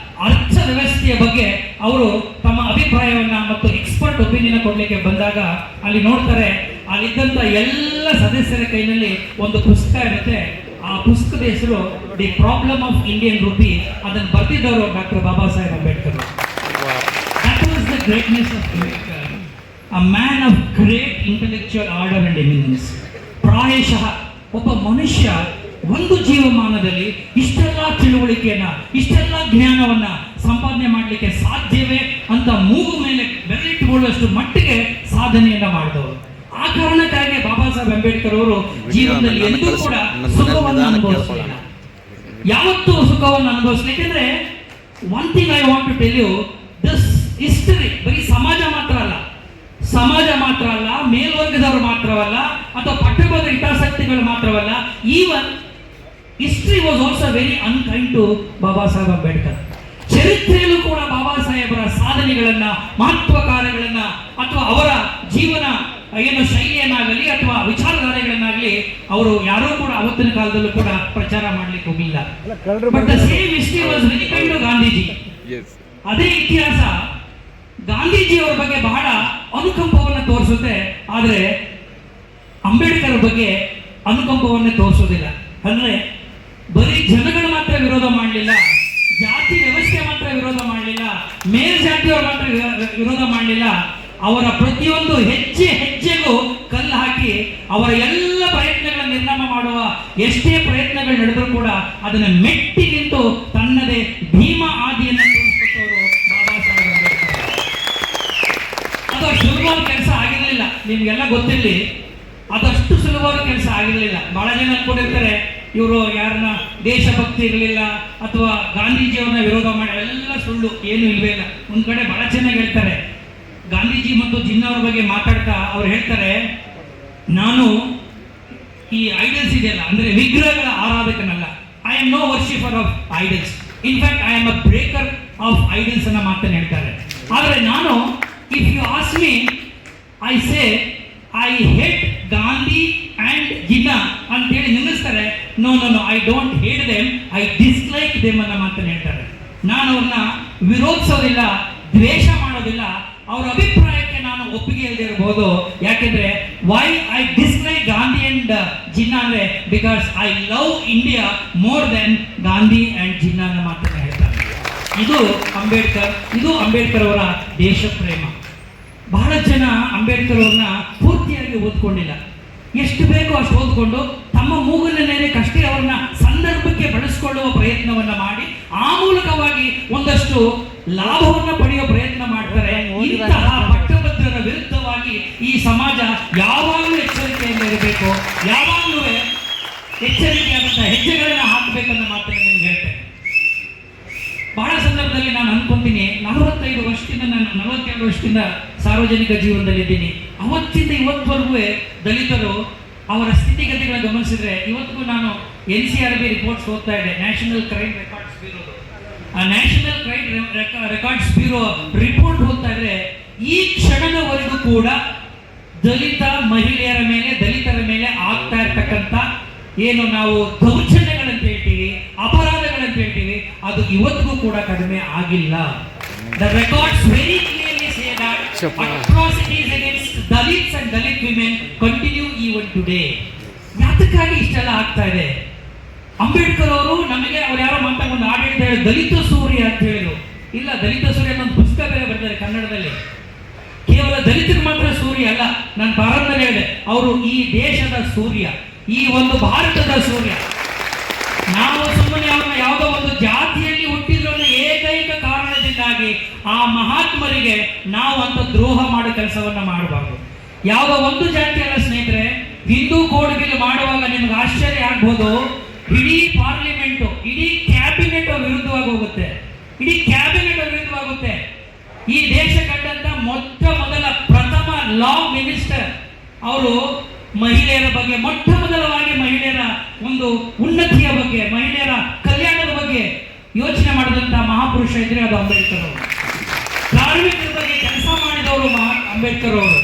ಅರ್ಥ ವ್ಯವಸ್ಥೆಯ ಬಗ್ಗೆ ಅವರು ತಮ್ಮ ಅಭಿಪ್ರಾಯವನ್ನ ಮತ್ತು ಎಕ್ಸ್ಪರ್ಟ್ ಒಪಿನಿಯನ್ ಕೊಡ್ಲಿಕ್ಕೆ ಬಂದಾಗ ಅಲ್ಲಿ ನೋಡ್ತಾರೆ, ಅಲ್ಲಿದ್ದಂತ ಎಲ್ಲ ಸದಸ್ಯರ ಕೈನಲ್ಲಿ ಒಂದು ಪುಸ್ತಕ ಇರುತ್ತೆ. ಆ ಪುಸ್ತಕದ ಹೆಸರು the problem of Indian rupee. ಅದನ್ನು ಬರೆದಿದ್ದವರು doctor Baba Saheb Ambedkar. That was the greatness of Ambedkar, a man of great intellectual order and eminence. ಪ್ರಾಯಶಃ ಒಬ್ಬ ಮನುಷ್ಯ ಒಂದು ಜೀವಮಾನದಲ್ಲಿ ಇಷ್ಟೆಲ್ಲ ತಿಳುವಳಿಕೆಯನ್ನ, ಇಷ್ಟೆಲ್ಲ ಜ್ಞಾನವನ್ನ ಸಂಪಾದನೆ ಮಾಡಲಿಕ್ಕೆ ಸಾಧ್ಯವೇ ಅಂತ ಮೂಗು ಮೇಲೆ ಬೆರಳಿಟ್ಟುಕೊಳ್ಳುವಷ್ಟು ಮಟ್ಟಿಗೆ ಸಾಧನೆಯನ್ನ ಮಾಡಿದವರು. ಆ ಕಾರಣಕ್ಕಾಗಿ ಬಾಬಾ ಸಾಹೇಬ್ ಅಂಬೇಡ್ಕರ್ ಅವರು ಜೀವನದಲ್ಲಿ ಎಂದೂ ಕೂಡ ಸುಖವನ್ನು ಅನುಭವಿಸಲಿಲ್ಲ, ಯಾವತ್ತೂ ಸುಖವನ್ನು ಅನುಭವಿಸಲಿಕ್ಕೆಂದ್ರೆ one thing I want to tell you, this history ಬರೀ ಸಮಾಜ ಮಾತ್ರ ಅಲ್ಲ, ಮೇಲ್ವರ್ಗದವರು ಮಾತ್ರವಲ್ಲ, ಅಥವಾ ಪಟ್ಟಭದ್ರ ಹಿತಾಸಕ್ತಿಗಳು ಮಾತ್ರವಲ್ಲ, even history was also very unkind to Baba Saheb Ambedkar. ಚರಿತ್ರೆಯಲ್ಲೂ ಕೂಡ ಬಾಬಾ ಸಾಹೇಬರ ಸಾಧನೆಗಳನ್ನ, ಮಹತ್ವಕಾರ್ಯಗಳನ್ನ, ಅಥವಾ ಅವರ ಜೀವನ ಏನು ಶೈಲಿಯನ್ನಾಗಲಿ ಅಥವಾ ವಿಚಾರಧಾರೆಗಳನ್ನಾಗಲಿ ಅವರು ಯಾರೂ ಕೂಡ ಅವತ್ತಿನ ಕಾಲದಲ್ಲೂ ಕೂಡ ಪ್ರಚಾರ ಮಾಡ್ಲಿಕ್ಕೆ ಹೋಗಿಲ್ಲ. But the same history was very kind to Gandhiji. ಅದೇ ಇತಿಹಾಸ ಗಾಂಧೀಜಿಯವರ ಬಗ್ಗೆ ಬಹಳ ಅನುಕಂಪವನ್ನು ತೋರಿಸುತ್ತೆ, ಆದರೆ ಅಂಬೇಡ್ಕರ್ ಬಗ್ಗೆ ಅನುಕಂಪವನ್ನೇ ತೋರಿಸೋದಿಲ್ಲ. ಅಂದ್ರೆ ಬರೀ ಜನಗಳು ಮಾತ್ರ ವಿರೋಧ ಮಾಡಲಿಲ್ಲ, ಜಾತಿ ವ್ಯವಸ್ಥೆ ಮಾತ್ರ ವಿರೋಧ ಮಾಡಲಿಲ್ಲ, ಮೇಲ್ಜಾತಿಯವರು ಮಾತ್ರ ವಿರೋಧ ಮಾಡಲಿಲ್ಲ, ಅವರ ಪ್ರತಿಯೊಂದು ಹೆಜ್ಜೆಗೂ ಕಲ್ಲು ಹಾಕಿ ಅವರ ಎಲ್ಲ ಪ್ರಯತ್ನಗಳನ್ನು ನಿರ್ನಾಮ ಮಾಡುವ ಎಷ್ಟೇ ಪ್ರಯತ್ನಗಳು ನಡೆದರೂ ಕೂಡ ಅದನ್ನು ಮೆಟ್ಟಿ ನಿಂತು ತನ್ನದೇ ಭೀಮಾ ಆದಿಯನ್ನು ತೋರಿಸಿಕೊಟ್ಟವರು ಬಾಬಾ ಸಾಹೇಬ್ ಅಂಬೇಡ್ಕರ್. ಅದು ಸುಲಭವಾದ ಕೆಲಸ ಆಗಿರಲಿಲ್ಲ, ನಿಮ್ಗೆಲ್ಲ ಗೊತ್ತಿರಲಿ, ಅದಷ್ಟು ಸುಲಭವಾದ ಕೆಲಸ ಆಗಿರಲಿಲ್ಲ. ಬಹಳ ಜನ ಅನ್ಕೊಂಡಿರ್ತಾರೆ ಇವರು ಯಾರನ್ನ ದೇಶಭಕ್ತಿ ಇರಲಿಲ್ಲ ಅಥವಾ ಗಾಂಧೀಜಿಯವ್ರನ್ನ ವಿರೋಧ ಮಾಡಿ, ಎಲ್ಲ ಸುಳ್ಳು, ಏನು ಇಲ್ವೇ ಇಲ್ಲ. ಒಂದ್ ಕಡೆ ಬಹಳ ಚೆನ್ನಾಗಿ ಹೇಳ್ತಾರೆ, ಗಾಂಧೀಜಿ ಮತ್ತು ಜಿನ್ನಾ ಅವರ ಬಗ್ಗೆ ಮಾತಾಡ್ತಾ ಅವ್ರು ಹೇಳ್ತಾರೆ, ನಾನು ಈ ಐಡಲ್ಸ್ ಇದೆಯಲ್ಲ, ಅಂದ್ರೆ ವಿಗ್ರಹಗಳ ಆರಾಧಕನಲ್ಲ. I am no worshipper of idols, in fact I am a breaker of idols ಅನ್ನ ಮಾತನ್ನು ಹೇಳ್ತಾರೆ. ಆದರೆ ನಾನು, if you ask me, I say I hate Gandhi and Jinnah ಅಂತ ಹೇಳಿ ನಿಲ್ಲಿಸ್ತಾರೆ. No no no, I don't hate them, I dislike them ಅನ್ನೋ ಮಾತನ್ನು ಹೇಳ್ತಾರೆ. ನಾನು ಅವ್ರನ್ನ ವಿರೋಧಿಸೋದಿಲ್ಲ, ದ್ವೇಷ ಮಾಡೋದಿಲ್ಲ, ಅವರ ಅಭಿಪ್ರಾಯಕ್ಕೆ ನಾನು ಒಪ್ಪಿಗೆ ಇಲ್ಲದೆ ಇರಬಹುದು. ಯಾಕೆಂದ್ರೆ why I dislike Gandhi and Jinnah ಅಂದ್ರೆ because I love India more than Gandhi and Jinnah ಅನ್ನೋ ಮಾತನ್ನು ಹೇಳ್ತಾರೆ. ಇದು ಅಂಬೇಡ್ಕರ್ ಅವರ ದೇಶ ಪ್ರೇಮ. ಬಹಳ ಜನ ಅಂಬೇಡ್ಕರ್ ಅವ್ರನ್ನ ಪೂರ್ತಿಯಾಗಿ ಓದ್ಕೊಂಡಿಲ್ಲ, ಎಷ್ಟು ಬೇಕೋ ಅಷ್ಟು ಓದ್ಕೊಂಡು ತಮ್ಮ ಮೂಗಿನ ನೇರಕ್ಕಷ್ಟೇ ಅವ್ರನ್ನ ಸಂದರ್ಭಕ್ಕೆ ಬಳಸಿಕೊಳ್ಳುವ ಪ್ರಯತ್ನವನ್ನ ಮಾಡಿ ಆ ಮೂಲಕವಾಗಿ ಒಂದಷ್ಟು ಲಾಭವನ್ನ ಪಡೆಯುವ ಪ್ರಯತ್ನ ಮಾಡ್ತಾರೆ. ಇಂತಹ ಪಟ್ಟಭದ್ರರ ವಿರುದ್ಧವಾಗಿ ಈ ಸಮಾಜ ಯಾವಾಗಲೂ ಎಚ್ಚರಿಕೆಯಿಂದ ಇರಬೇಕು, ಯಾವಾಗಲೂ ಎಚ್ಚರಿಕೆಯಾದಂತಹ ಹೆಜ್ಜೆಗಳನ್ನ ಹಾಕಬೇಕನ್ನ ಮಾತನ್ನು ನಿಮ್ಗೆ ಹೇಳ್ತೇನೆ. ಬಹಳ ಸಂದರ್ಭದಲ್ಲಿ ನಾನು ಅನ್ಕೊಂತೀನಿ, 42 ವರ್ಷದಿಂದ ಸಾರ್ವಜನಿಕ ಜೀವನದಲ್ಲಿದ್ದೀನಿ. ಅವತ್ತಿಂದ ಇವತ್ತವರೆಗೂ ದಲಿತರು ಅವರ ಸ್ಥಿತಿಗತಿಗಳನ್ನು ಗಮನಿಸಿದ್ರೆ, ಇವತ್ತಿಗೂ ನಾನು NCRB ರಿಪೋರ್ಟ್ಸ್ ಓದ್ತಾ ಇದೆ, ನ್ಯಾಷನಲ್ ಕ್ರೈಮ್ ರೆಕಾರ್ಡ್ಸ್ ಬ್ಯೂರೋ. ಆ national crime records bureau report ಓದ್ತಾ ಇದ್ರೆ, ಈ ಕ್ಷಣದವರೆಗೂ ಕೂಡ ದಲಿತರ ಮೇಲೆ ಆಗ್ತಾ ಇರ್ತಕ್ಕಂಥ ಏನು ನಾವು ದೌರ್ಜನ್ಯಗಳಂತ ಹೇಳ್ತೀವಿ, ಅಪರಾಧಗಳಂತ ಹೇಳ್ತೀವಿ, ಅದು ಇವತ್ತಿಗೂ ಕೂಡ ಕಡಿಮೆ ಆಗಿಲ್ಲ. The records very clearly say that atrocities against Dalits and Dalit women continue even today. ಯಾತಕ್ಕಾಗಿ ಇಷ್ಟೆಲ್ಲ ಆಗ್ತಾ ಇದೆ? ಅಂಬೇಡ್ಕರ್ ಅವರು ನಮಗೆ, ಅವ್ರು ಯಾರೋ ಮಾತಾಡೋದು ಆಡಳಿತ ಹೇಳಿ ದಲಿತ ಸೂರ್ಯ ಅಂತ ಹೇಳಿದ್ರು. ಇಲ್ಲ, ದಲಿತ ಸೂರ್ಯ ಅನ್ನೋ ಒಂದು ಪುಸ್ತಕ ಬೇರೆ ಬರ್ತಾರೆ ಕನ್ನಡದಲ್ಲಿ. ಕೇವಲ ದಲಿತರು ಮಾತ್ರ ಸೂರ್ಯ ಅಲ್ಲ, ನಾನು ಪ್ರಾರಂಭದಲ್ಲಿ ಹೇಳಿದೆ, ಅವರು ಈ ದೇಶದ ಸೂರ್ಯ, ಈ ಒಂದು ಭಾರತದ ಸೂರ್ಯ. ನಾವು ಸುಮ್ಮನೆ ಅವ್ರನ್ನ ಯಾವುದೋ ಒಂದು ಜಾತಿಯಲ್ಲಿ ಹುಟ್ಟಿದ್ರು ಅನ್ನೋ ಏಕೈಕ ಕಾರಣದಿಂದಾಗಿ ಆ ಮಹಾತ್ಮರಿಗೆ ನಾವು ಅಂತ ದ್ರೋಹ ಮಾಡೋ ಕೆಲಸವನ್ನ ಮಾಡಬಾರ್ದು. ಯಾವುದೋ ಒಂದು ಜಾತಿ ಅಲ್ಲ ಸ್ನೇಹಿತರೆ, ಹಿಂದೂ ಕೋಡ್ ಬಿಲ್ ಮಾಡುವಾಗ ನಿಮ್ಗೆ ಆಶ್ಚರ್ಯ ಆಗ್ಬೋದು, ಇಡೀ ಪಾರ್ಲಿಮೆಂಟ್, ಇಡೀ ಕ್ಯಾಬಿನೆಟ್ ವಿರುದ್ಧವಾಗಿ ಹೋಗುತ್ತೆ, ಇಡೀ ಕ್ಯಾಬಿನೆಟ್ ವಿರುದ್ಧವಾಗುತ್ತೆ. ಈ ದೇಶ ಕಂಡಂತ ಮೊದಲ ಪ್ರಥಮ ಲಾ ಮಿನಿಸ್ಟರ್ ಅವರು ಮಹಿಳೆಯರ ಬಗ್ಗೆ, ಮೊದಲವಾಗಿ ಮಹಿಳೆಯರ ಒಂದು ಉನ್ನತಿಯ ಬಗ್ಗೆ, ಮಹಿಳೆಯರ ಕಲ್ಯಾಣದ ಬಗ್ಗೆ ಯೋಚನೆ ಮಾಡಿದಂತ ಮಹಾಪುರುಷ ಇದ್ರೆ ಅದು ಅಂಬೇಡ್ಕರ್ ಅವರು. ಕಾರ್ಮಿಕರ ಬಗ್ಗೆ ಕೆಲಸ ಮಾಡಿದವರು ಅಂಬೇಡ್ಕರ್ ಅವರು.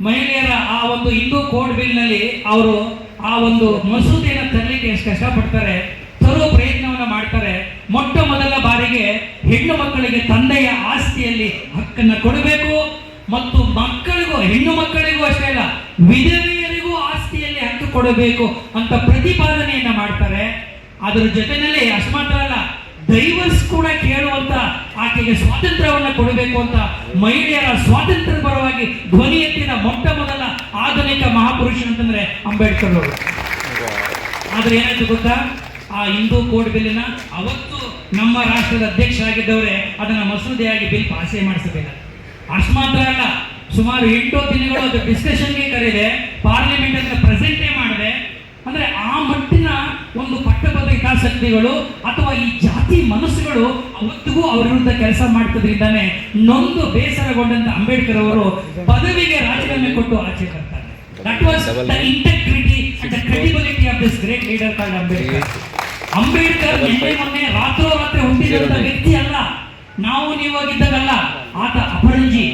ಮಹಿಳೆಯರ ಆ ಒಂದು ಹಿಂದೂ ಕೋಡ್ ಬಿಲ್ ನಲ್ಲಿ ಅವರು ಆ ಒಂದು ಮಸೂದೆಯನ್ನು ತರಲಿಕ್ಕೆ ಎಷ್ಟು ಕಷ್ಟಪಡ್ತಾರೆ, ತರುವ ಪ್ರಯತ್ನವನ್ನ ಮಾಡ್ತಾರೆ. ಮೊದಲ ಬಾರಿಗೆ ಹೆಣ್ಣು ಮಕ್ಕಳಿಗೆ ತಂದೆಯ ಆಸ್ತಿಯಲ್ಲಿ ಹಕ್ಕನ್ನು ಕೊಡಬೇಕು ಮತ್ತು ಮಕ್ಕಳಿಗೂ, ಹೆಣ್ಣು ಮಕ್ಕಳಿಗೂ ಅಷ್ಟೇ ಅಲ್ಲ, ವಿಧವೆಯರಿಗೂ ಆಸ್ತಿಯಲ್ಲಿ ಹಕ್ಕು ಕೊಡಬೇಕು ಅಂತ ಪ್ರತಿಪಾದನೆಯನ್ನ ಮಾಡ್ತಾರೆ. ಅದರ ಜೊತೆಯಲ್ಲಿ ಅಷ್ಟು ಮಾತ್ರ ಅಲ್ಲ, ಡೈವರ್ಸ್ ಕೂಡ ಕೇಳುವಂತ, ಆಕೆಗೆ ಸ್ವಾತಂತ್ರ್ಯವನ್ನು ಕೊಡಬೇಕು ಅಂತ ಮಹಿಳೆಯರ ಸ್ವಾತಂತ್ರ್ಯ ಪರವಾಗಿ ಧ್ವನಿ ಎತ್ತಿದ ಮೊದಲ ಆಧುನಿಕ ಮಹಾಪುರುಷ ಅಂತಂದ್ರೆ ಅಂಬೇಡ್ಕರ್ ಅವರು. ಆದ್ರೆ ಏನಾಯ್ತು ಗೊತ್ತಾ, ಆ ಹಿಂದೂ ಕೋಡ್ ಬಿಲ್ಲಿನ ಅವತ್ತು ನಮ್ಮ ರಾಷ್ಟ್ರದ ಅಧ್ಯಕ್ಷರಾಗಿದ್ದವರೇ ಅದನ್ನ ಮಸೂದೆಯಾಗಿ ಬಿಲ್ ಪಾಸೇ ಮಾಡಿಸಬೇಕು. ಅಷ್ಟು ಮಾತ್ರ ಅಲ್ಲ, ಸುಮಾರು 8 ದಿನಗಳು ಅದು ಡಿಸ್ಕಷನ್ಗೆ ಕರೆದೆ, ಪಾರ್ಲಿಮೆಂಟ್ ಅನ್ನು ಪ್ರೆಸೆಂಟೇ ಮಾಡಿದೆ. ಅಂದ್ರೆ ಆ ಮಟ್ಟಿನ ಒಂದು ಪಟ್ಟಭದ್ರ ಹಿತಾಸಕ್ತಿಗಳು ಅಥವಾ ಈ ಜಾತಿ ಮನಸ್ಸುಗಳು ಅವತ್ತಿಗೂ ಅವರ ವಿರುದ್ಧ ಕೆಲಸ ಮಾಡ್ತಿದ್ರಿಂದಾನೆ ನೊಂದು ಬೇಸರಗೊಂಡಂತ ಅಂಬೇಡ್ಕರ್ ಅವರು ಪದವಿಗೆ ರಾಜೀನಾಮೆ ಕೊಟ್ಟು ಆಚೆ ಬರ್ತಾರೆ. That was the integrity and the credibility of this great leader called Ambedkar. Ambedkar ಮೊನ್ನೆ ರಾತ್ರೋರಾತ್ರಿ ಹುಟ್ಟಿದಂತ ವ್ಯಕ್ತಿ ಅಲ್ಲ, ನಾವು ನೀವಾಗಿದ್ದದಲ್ಲ. ಆತ ಅಪರಂಜಿ.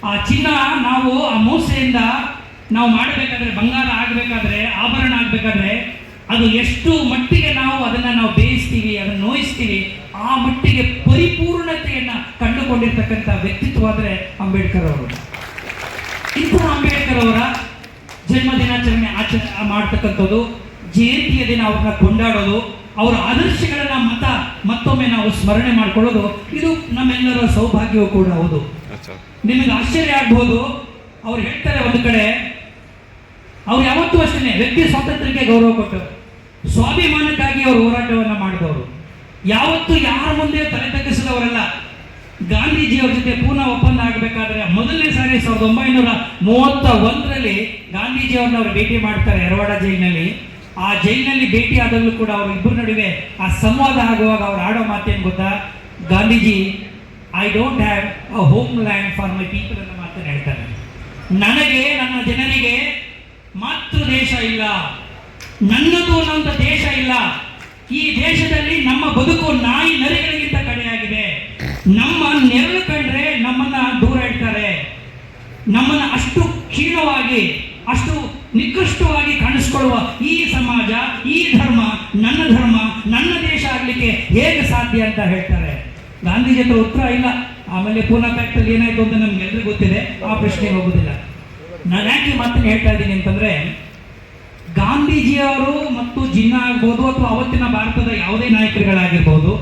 ಆ ಚಿನ್ನ ನಾವು ಆ ಮೂಸೆಯಿಂದ ನಾವು ಮಾಡಬೇಕಾದ್ರೆ, ಬಂಗಾರ ಆಗಬೇಕಾದ್ರೆ, ಆಭರಣ ಆಗಬೇಕಾದ್ರೆ ಅದು ಎಷ್ಟು ಮಟ್ಟಿಗೆ ನಾವು ಅದನ್ನು ಬೇಯಿಸ್ತೀವಿ, ಅದನ್ನು ನೋಯಿಸ್ತೀವಿ, ಆ ಮಟ್ಟಿಗೆ ಪರಿಪೂರ್ಣತೆಯನ್ನ ಕಂಡುಕೊಂಡಿರ್ತಕ್ಕಂಥ ವ್ಯಕ್ತಿತ್ವ ಆದರೆ ಅಂಬೇಡ್ಕರ್ ಅವರು. ಇಂಥ ಅಂಬೇಡ್ಕರ್ ಅವರ ಜನ್ಮ ದಿನಾಚರಣೆ ಮಾಡ್ತಕ್ಕಂಥದ್ದು, ಜಯಂತಿಯ ದಿನ ಅವ್ರನ್ನ ಕೊಂಡಾಡೋದು, ಅವರ ಆದರ್ಶಗಳನ್ನ ಮತ್ತೊಮ್ಮೆ ನಾವು ಸ್ಮರಣೆ ಮಾಡ್ಕೊಳ್ಳೋದು, ಇದು ನಮ್ಮೆಲ್ಲರ ಸೌಭಾಗ್ಯವೂ ಕೂಡ ಹೌದು. ನಿಮಗೆ ಆಶ್ಚರ್ಯ ಆಗ್ಬಹುದು, ಅವ್ರು ಹೇಳ್ತಾರೆ ಒಂದು ಕಡೆ, ಅವ್ರು ಯಾವತ್ತೂ ಅಷ್ಟೇ ವ್ಯಕ್ತಿ ಸ್ವಾತಂತ್ರ್ಯಕ್ಕೆ ಗೌರವ ಕೊಟ್ಟರು, ಸ್ವಾಭಿಮಾನಕ್ಕಾಗಿ ಅವರು ಹೋರಾಟವನ್ನು ಮಾಡಿದವರು, ಯಾವತ್ತೂ ಯಾರ ಮುಂದೆ ತಲೆ ತಗ್ಗಿಸಿದವರಲ್ಲ. ಗಾಂಧೀಜಿಯವರ ಜೊತೆ ಪೂನಾ ಒಪ್ಪಂದ ಆಗಬೇಕಾದ್ರೆ ಮೊದಲನೇ ಸಾರಿ 1931ರಲ್ಲಿ ಗಾಂಧೀಜಿಯವ್ರನ್ನ ಅವರು ಭೇಟಿ ಮಾಡ್ತಾರೆ ಯರವಾಡ ಜೈಲಿನಲ್ಲಿ. ಆ ಜೈಲಿನಲ್ಲಿ ಭೇಟಿ ಆದಾಗಲೂ ಕೂಡ ಅವರು ಇಬ್ಬರ ನಡುವೆ ಆ ಸಂವಾದ ಆಗುವಾಗ ಅವ್ರು ಆಡೋ ಮಾತೇನು ಗೊತ್ತಾ, Gandhiji I don't have a home land for my people ಅನ್ನೋ ಮಾತನ್ನು ಹೇಳ್ತಾರೆ. ನನಗೆ, ನನ್ನ ಜನರಿಗೆ ಮಾತೃ ದೇಶ ಇಲ್ಲ, ನನ್ನದು ಅನ್ನೋಂಥ ದೇಶ ಇಲ್ಲ. ಈ ದೇಶದಲ್ಲಿ ನಮ್ಮ ಬದುಕು ನಾಯಿ ನರಿಗಳಿಗಿಂತ ಕಡೆಯಾಗಿದೆ. ನಮ್ಮ ನೆರಳು ಕಂಡ್ರೆ ನಮ್ಮನ್ನ ದೂರ ಇಡ್ತಾರೆ. ನಮ್ಮನ್ನ ಅಷ್ಟು ಕ್ಷೀಣವಾಗಿ, ಅಷ್ಟು ನಿಕೃಷ್ಟವಾಗಿ ಕಾಣಿಸ್ಕೊಳ್ಳುವ ಈ ಸಮಾಜ, ಈ ಧರ್ಮ, ನನ್ನ ದೇಶ ಆಗ್ಲಿಕ್ಕೆ ಹೇಗೆ ಸಾಧ್ಯ ಅಂತ ಹೇಳ್ತಾರೆ. ಗಾಂಧೀಜಿ ಹತ್ರ ಉತ್ತರ ಇಲ್ಲ. ಆಮೇಲೆ ಪೂನಾ ಫ್ಯಾಕ್ಟರಿ ಏನಾಯ್ತು ಅಂತ ನಮ್ಗೆಲ್ಲರಿಗೂ ಗೊತ್ತಿದೆ, ಆ ಪ್ರಶ್ನೆಗೆ ಹೋಗುದಿಲ್ಲ. ನಾನು ಯಾಕೆ ಮಾತನ್ನು ಹೇಳ್ತಾ ಇದ್ದೀನಿ ಅಂತಂದ್ರೆ, ಗಾಂಧೀಜಿಯವರು ಮತ್ತು ಜಿನ್ನಾ ಆಗ್ಬೋದು ಅಥವಾ ಅವತ್ತಿನ ಭಾರತದ ಯಾವುದೇ ನಾಯಕರುಗಳಾಗಿರ್ಬೋದು,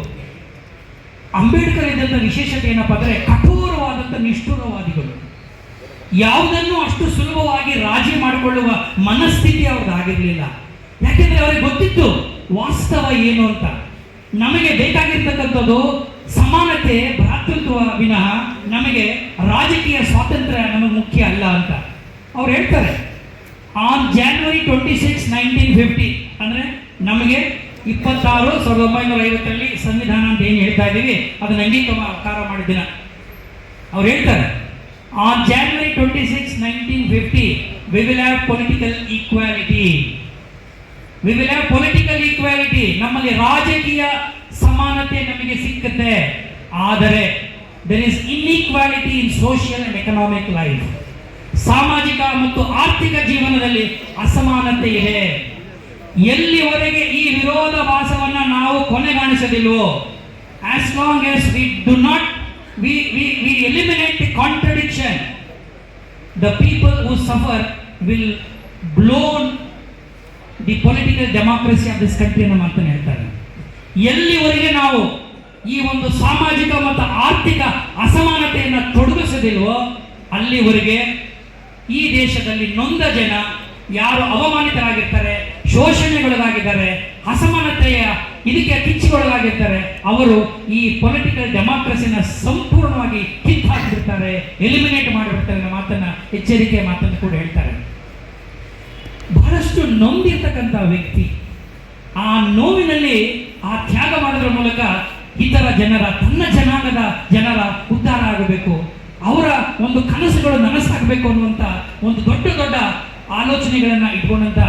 ಅಂಬೇಡ್ಕರ್ ಇದ್ದಂಥ ವಿಶೇಷತೆ ಏನಪ್ಪಾ ಅಂದರೆ ಕಠೋರವಾದಂಥ ನಿಷ್ಠುರವಾದಿಗಳು. ಯಾವುದನ್ನು ಅಷ್ಟು ಸುಲಭವಾಗಿ ರಾಜಿ ಮಾಡಿಕೊಳ್ಳುವ ಮನಸ್ಥಿತಿ ಅವ್ರದ್ದಾಗಿರಲಿಲ್ಲ. ಯಾಕೆಂದ್ರೆ ಅವ್ರಿಗೆ ಗೊತ್ತಿತ್ತು ವಾಸ್ತವ ಏನು ಅಂತ. ನಮಗೆ ಬೇಕಾಗಿರ್ತಕ್ಕಂಥದ್ದು ಸಮಾನತೆ, ಭ್ರಾತೃತ್ವ ವಿನಃ ನಮಗೆ ರಾಜಕೀಯ ಸ್ವಾತಂತ್ರ್ಯ ನಮಗೆ ಮುಖ್ಯ ಅಲ್ಲ ಅಂತ ಅವ್ರು ಹೇಳ್ತಾರೆ. ಆನ್ January 26, 1950 ಅಂದರೆ ನಮಗೆ 26 1950ರಲ್ಲಿ ಸಂವಿಧಾನ ಅಂತ ಏನು ಹೇಳ್ತಾ ಇದ್ದೀವಿ ಅದನ್ನ ಅಂಗೀಕಾರ ಮಾಡಿದ ದಿನ. ಅವ್ರು ಹೇಳ್ತಾರೆ, on January 26, 1950 we will have political equality. We will have political equality. ನಮ್ಮಲ್ಲಿ ರಾಜಕೀಯ ಸಮಾನತೆ ನಮಗೆ ಸಿಕ್ಕುತ್ತೆ. ಆದರೆ there is inequality in social and economic life. ಸಾಮಾಜಿಕ ಮತ್ತು ಆರ್ಥಿಕ ಜೀವನದಲ್ಲಿ ಅಸಮಾನತೆ ಇದೆ. ಎಲ್ಲಿವರೆಗೆ ಈ ವಿರೋಧಾಭಾಸವನ್ನ ನಾವು ಕೊನೆಗಾಣಿಸದಿಲ್ವೋ, as long as we do not we eliminate the contradiction, the people who suffer will blow the political democracy of this country ಅಂತ ಮಾತನ್ನು ಹೇಳ್ತಾರೆ. ಎಲ್ಲಿವರೆಗೆ ನಾವು ಈ ಒಂದು ಸಾಮಾಜಿಕ ಮತ್ತು ಆರ್ಥಿಕ ಅಸಮಾನತೆಯನ್ನು ತೊಡಗಿಸದಿಲ್ವೋ ಅಲ್ಲಿವರೆಗೆ ಈ ದೇಶದಲ್ಲಿ ನೊಂದ ಜನ, ಯಾರು ಅವಮಾನಿತರಾಗಿರ್ತಾರೆ, ಶೋಷಣೆಗೊಳಗಾಗಿದ್ದಾರೆ, ಅಸಮಾನತೆಯ ಇದಕ್ಕೆ ಕಿಚ್ಚಿಗೊಳಗಾಗಿರ್ತಾರೆ, ಅವರು ಈ ಪೊಲಿಟಿಕಲ್ ಡೆಮಾಕ್ರಸಿನ ಸಂಪೂರ್ಣವಾಗಿ ಕಿತ್ತಾಕಿಬಿಡ್ತಾರೆ, ಎಲಿಮಿನೇಟ್ ಮಾಡಿಬಿಡ್ತಾರೆ ಅನ್ನೋ ಮಾತನ್ನ, ಎಚ್ಚರಿಕೆ ಮಾತನ್ನು ಕೂಡ ಹೇಳ್ತಾರೆ. ಬಹಳಷ್ಟು ನೊಂದಿರ್ತಕ್ಕಂಥ ವ್ಯಕ್ತಿ. ಆ ನೋವಿನಲ್ಲಿ ಆ ತ್ಯಾಗ ಮಾಡೋದ್ರ ಮೂಲಕ ಇತರ ಜನರ, ತನ್ನ ಜನಾಂಗದ ಜನರ ಉದ್ಧಾರ ಆಗಬೇಕು, ಅವರ ಒಂದು ಕನಸುಗಳು ನನಸಾಗಬೇಕು ಅನ್ನುವಂಥ ಒಂದು ದೊಡ್ಡ ದೊಡ್ಡ ಆಲೋಚನೆಗಳನ್ನ ಇಟ್ಕೊಂಡಂತ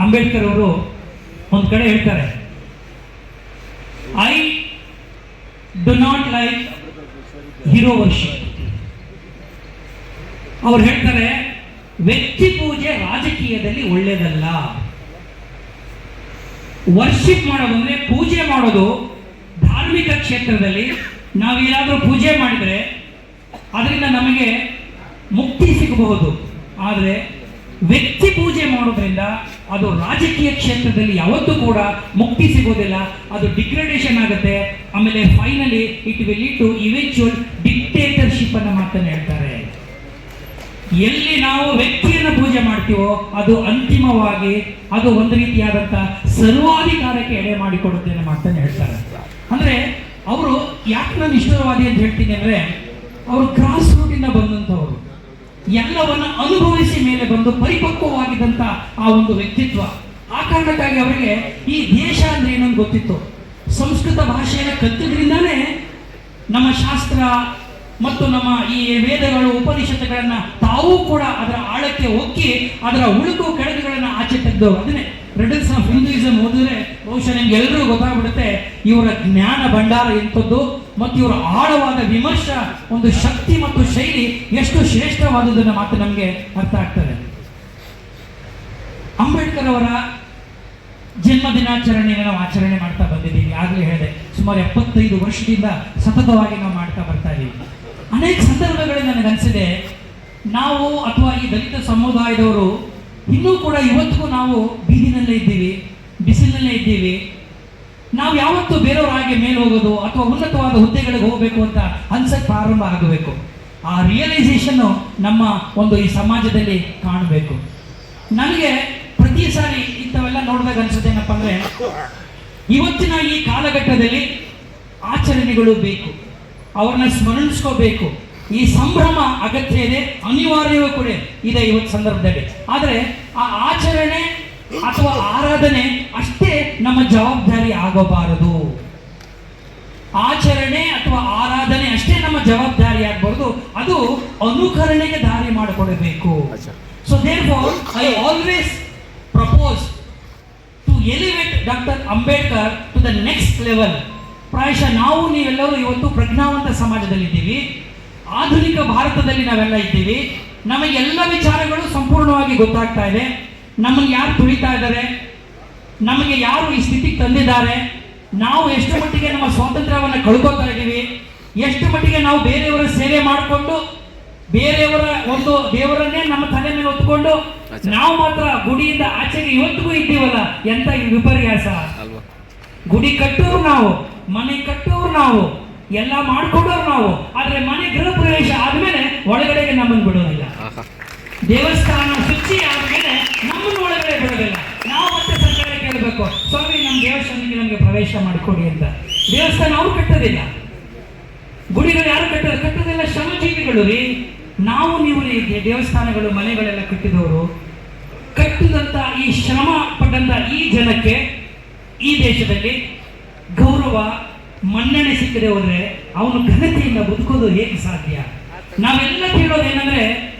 ಅಂಬೇಡ್ಕರ್ ಅವರು ಒಂದು ಕಡೆ ಹೇಳ್ತಾರೆ, I do not like hero worship. ಅವ್ರು ಹೇಳ್ತಾರೆ, ವ್ಯಕ್ತಿ ಪೂಜೆ ರಾಜಕೀಯದಲ್ಲಿ ಒಳ್ಳೆಯದಲ್ಲ. ವರ್ಷಿಪ್ ಮಾಡೋದು ಅಂದ್ರೆ ಪೂಜೆ ಮಾಡೋದು ಧಾರ್ಮಿಕ ಕ್ಷೇತ್ರದಲ್ಲಿ ನಾವೇನಾದರೂ ಪೂಜೆ ಮಾಡಿದರೆ ಅದರಿಂದ ನಮಗೆ ಮುಕ್ತಿ ಸಿಗಬಹುದು. ಆದರೆ ವ್ಯಕ್ತಿ ಪೂಜೆ ಮಾಡೋದ್ರಿಂದ ಅದು ರಾಜಕೀಯ ಕ್ಷೇತ್ರದಲ್ಲಿ ಯಾವತ್ತೂ ಕೂಡ ಮುಕ್ತಿ ಸಿಗೋದಿಲ್ಲ, ಅದು ಡಿಗ್ರೇಡೇಷನ್ ಆಗುತ್ತೆ. ಆಮೇಲೆ finally it will lead to eventual dictatorship ಅನ್ನ ಮಾತನ್ನು ಹೇಳ್ತಾರೆ. ಎಲ್ಲಿ ನಾವು ವ್ಯಕ್ತಿಯನ್ನು ಪೂಜೆ ಮಾಡ್ತೀವೋ ಅದು ಅಂತಿಮವಾಗಿ ಅದು ಒಂದು ರೀತಿಯಾದಂಥ ಸರ್ವಾಧಿಕಾರಕ್ಕೆ ಎಡೆ ಮಾಡಿಕೊಡುತ್ತೆ ಅನ್ನೋ ಮಾತನ್ನು ಹೇಳ್ತಾರೆ. ಅಂದ್ರೆ ಅವರು ಯಾಕೆ ನಾನು ನಿಷ್ಠುರವಾದಿ ಅಂತ ಹೇಳ್ತೀನಿ ಅಂದ್ರೆ, ಅವರು ಕ್ರಾಸ್ ರೂಟ್ ಇಂದ ಬಂದಂಥವ್ರು, ಎಲ್ಲವನ್ನ ಅನುಭವಿಸಿ ಮೇಲೆ ಬಂದು ಪರಿಪಕ್ವವಾಗಿದ್ದಂಥ ಆ ಒಂದು ವ್ಯಕ್ತಿತ್ವ. ಆ ಕಾರಣಕ್ಕಾಗಿ ಅವರಿಗೆ ಈ ದೇಶ ಅಂದ್ರೆ ಏನೊಂದು ಗೊತ್ತಿತ್ತು. ಸಂಸ್ಕೃತ ಭಾಷೆಯನ್ನು ಕಲಿತದ್ರಿಂದಾನೇ ನಮ್ಮ ಶಾಸ್ತ್ರ ಮತ್ತು ನಮ್ಮ ಈ ವೇದಗಳು, ಉಪನಿಷತ್ತುಗಳನ್ನ ತಾವೂ ಕೂಡ ಅದರ ಆಳಕ್ಕೆ ಒಕ್ಕಿ ಅದರ ಉಳುಕು ಕೆಳಗುಗಳನ್ನ ಆಚೆ ತೆಗೆದವರು. ಅದನ್ನೇ ರಿಡಲ್ಸ್ ಆಫ್ ಹಿಂದೂಯಿಸಂ ಓದಿದ್ರೆ ಬಹುಶಃ ನಿಮ್ಗೆ ಎಲ್ಲರೂ ಗೊತ್ತಾಗ್ಬಿಡುತ್ತೆ ಇವರ ಜ್ಞಾನ ಭಂಡಾರ ಎಂಥದ್ದು ಮತ್ತು ಇವರ ಆಳವಾದ ವಿಮರ್ಶ ಒಂದು ಶಕ್ತಿ ಮತ್ತು ಶೈಲಿ ಎಷ್ಟು ಶ್ರೇಷ್ಠವಾದುದನ್ನ ಮಾತು ನಮಗೆ ಅರ್ಥ ಆಗ್ತದೆ. ಅಂಬೇಡ್ಕರ್ ಅವರ ಜನ್ಮ ದಿನಾಚರಣೆಯನ್ನು ನಾವು ಆಚರಣೆ ಮಾಡ್ತಾ ಬಂದಿದ್ದೀವಿ. ಆಗಲೇ ಹೇಳಿದೆ, ಸುಮಾರು 75 ವರ್ಷದಿಂದ ಸತತವಾಗಿ ನಾವು ಮಾಡ್ತಾ ಬರ್ತಾ ಇದ್ದೀವಿ. ಅನೇಕ ಸಂದರ್ಭಗಳಲ್ಲಿ ನನಗನ್ಸಿದೆ, ನಾವು ಅಥವಾ ಈ ದಲಿತ ಸಮುದಾಯದವರು ಇನ್ನೂ ಕೂಡ ಇವತ್ತಿಗೂ ನಾವು ಬೀದಿನಲ್ಲೇ ಇದ್ದೀವಿ, ಬಿಸಿಲಿನಲ್ಲೇ ಇದ್ದೀವಿ. ನಾವು ಯಾವತ್ತೂ ಬೇರೆಯವ್ರ ಹಾಗೆ ಮೇಲೆ ಹೋಗೋದು ಅಥವಾ ಉನ್ನತವಾದ ಹುದ್ದೆಗಳಿಗೆ ಹೋಗಬೇಕು ಅಂತ ಅನ್ಸಕ್ಕೆ ಪ್ರಾರಂಭ ಆಗಬೇಕು. ಆ ರಿಯಲೈಸೇಷನ್ ನಮ್ಮ ಒಂದು ಈ ಸಮಾಜದಲ್ಲಿ ಕಾಣಬೇಕು. ನನಗೆ ಪ್ರತಿ ಸಾರಿ ಇಂಥವೆಲ್ಲ ನೋಡಿದಾಗ ಅನ್ಸುತ್ತೇನಪ್ಪ ಅಂದ್ರೆ, ಇವತ್ತಿನ ಈ ಕಾಲಘಟ್ಟದಲ್ಲಿ ಆಚರಣೆಗಳು ಬೇಕು, ಅವ್ರನ್ನ ಸ್ಮರಿಸ್ಕೋಬೇಕು. ಈ ಸಂಭ್ರಮ ಅಗತ್ಯ ಇದೆ, ಅನಿವಾರ್ಯವೂ ಕೂಡ ಇದೆ ಇವತ್ತು ಸಂದರ್ಭದಲ್ಲಿ. ಆದರೆ ಆ ಆಚರಣೆ ಅಥವಾ ಆರಾಧನೆ ಅಷ್ಟೇ ನಮ್ಮ ಜವಾಬ್ದಾರಿ ಆಗಬಾರದು. ಆಚರಣೆ ಅಥವಾ ಆರಾಧನೆ ಅಷ್ಟೇ ನಮ್ಮ ಜವಾಬ್ದಾರಿ ಆಗಬಾರದು, ಅದು ಅನುಕರಣೆಗೆ ದಾರಿ ಮಾಡಿಕೊಡಬೇಕು. So therefore I always propose to elevate Dr. Ambedkar to the next level. ಪ್ರಾಯಶಃ ನಾವು ನೀವೆಲ್ಲರೂ ಇವತ್ತು ಪ್ರಜ್ಞಾವಂತ ಸಮಾಜದಲ್ಲಿದ್ದೀವಿ, ಆಧುನಿಕ ಭಾರತದಲ್ಲಿ ನಾವೆಲ್ಲ ಇದ್ದೀವಿ. ನಮಗೆ ಎಲ್ಲ ವಿಚಾರಗಳು ಸಂಪೂರ್ಣವಾಗಿ ಗೊತ್ತಾಗ್ತಾ ಇದೆ. ನಮ್ಮನ್ನು ಯಾರು ತುಳಿತಾ ಇದ್ದಾರೆ, ನಮಗೆ ಯಾರು ಈ ಸ್ಥಿತಿಗೆ ತಂದಿದ್ದಾರೆ, ನಾವು ಎಷ್ಟು ಮಟ್ಟಿಗೆ ನಮ್ಮ ಸ್ವಾತಂತ್ರ್ಯವನ್ನು ಕಳ್ಕೊತಾ ಇದ್ದೀವಿ, ಎಷ್ಟು ಮಟ್ಟಿಗೆ ನಾವು ಬೇರೆಯವರ ಸೇವೆ ಮಾಡಿಕೊಂಡು ಬೇರೆಯವರ ಒಂದು ದೇವರನ್ನೇ ನಮ್ಮ ತಲೆ ಮೇಲೆ ಹೊತ್ಕೊಂಡು ನಾವು ಮಾತ್ರ ಗುಡಿಯಿಂದ ಆಚೆಗೆ ಇವತ್ತಿಗೂ ಇದ್ದೀವಲ್ಲ, ಎಂತ ವಿಪರ್ಯಾಸ. ಗುಡಿ ಕಟ್ಟೋರು ನಾವು, ಮನೆ ಕಟ್ಟೋರು ನಾವು, ಎಲ್ಲ ಮಾಡ್ಕೊಂಡವ್ರು ನಾವು. ಆದ್ರೆ ಮನೆ ಗೃಹ ಪ್ರವೇಶ ಆದ್ಮೇಲೆ ಒಳಗಡೆಗೆ ನಮ್ಮನ್ನು ಬಿಡೋದಿಲ್ಲ. ದೇವಸ್ಥಾನ ಶುಚಿ ಆದ್ಮೇಲೆ ನಮ್ಮನ್ನು ಒಳಗಡೆ ಬಿಡೋದಿಲ್ಲ. ನಾವು ಮತ್ತೆ ಸರ್ಕಾರ ಕೇಳಬೇಕು, ಸ್ವಾಮಿ ನಮ್ಮ ದೇವಸ್ಥಾನಕ್ಕೆ ನಮಗೆ ಪ್ರವೇಶ ಮಾಡಿಕೊಡಿ ಅಂತ. ದೇವಸ್ಥಾನ ಅವ್ರು ಕಟ್ಟೋದಿಲ್ಲ, ಗುಡಿಗಳು ಯಾರು ಕಟ್ಟೋದಿಲ್ಲ, ಶ್ರಮಜೀವಿಗಳು ರೀ. ನಾವು ನೀವು ದೇವಸ್ಥಾನಗಳು ಮನೆಗಳೆಲ್ಲ ಕಟ್ಟಿದವರು, ಕಟ್ಟಿದಂತ ಈ ಶ್ರಮ ಪಟ್ಟಂತ ಈ ಜನಕ್ಕೆ ಈ ದೇಶದಲ್ಲಿ ಗೌರವ ಮನ್ನಣೆ ಸಿಕ್ಕದೆ ಹೋದ್ರೆ ಅವನು ಘನತೆಯಿಂದ ಬದುಕೋದು ಹೇಗೆ ಸಾಧ್ಯ? ನಾವೆಲ್ಲ ಕೇಳೋದೇನೆಂದ್ರೆ,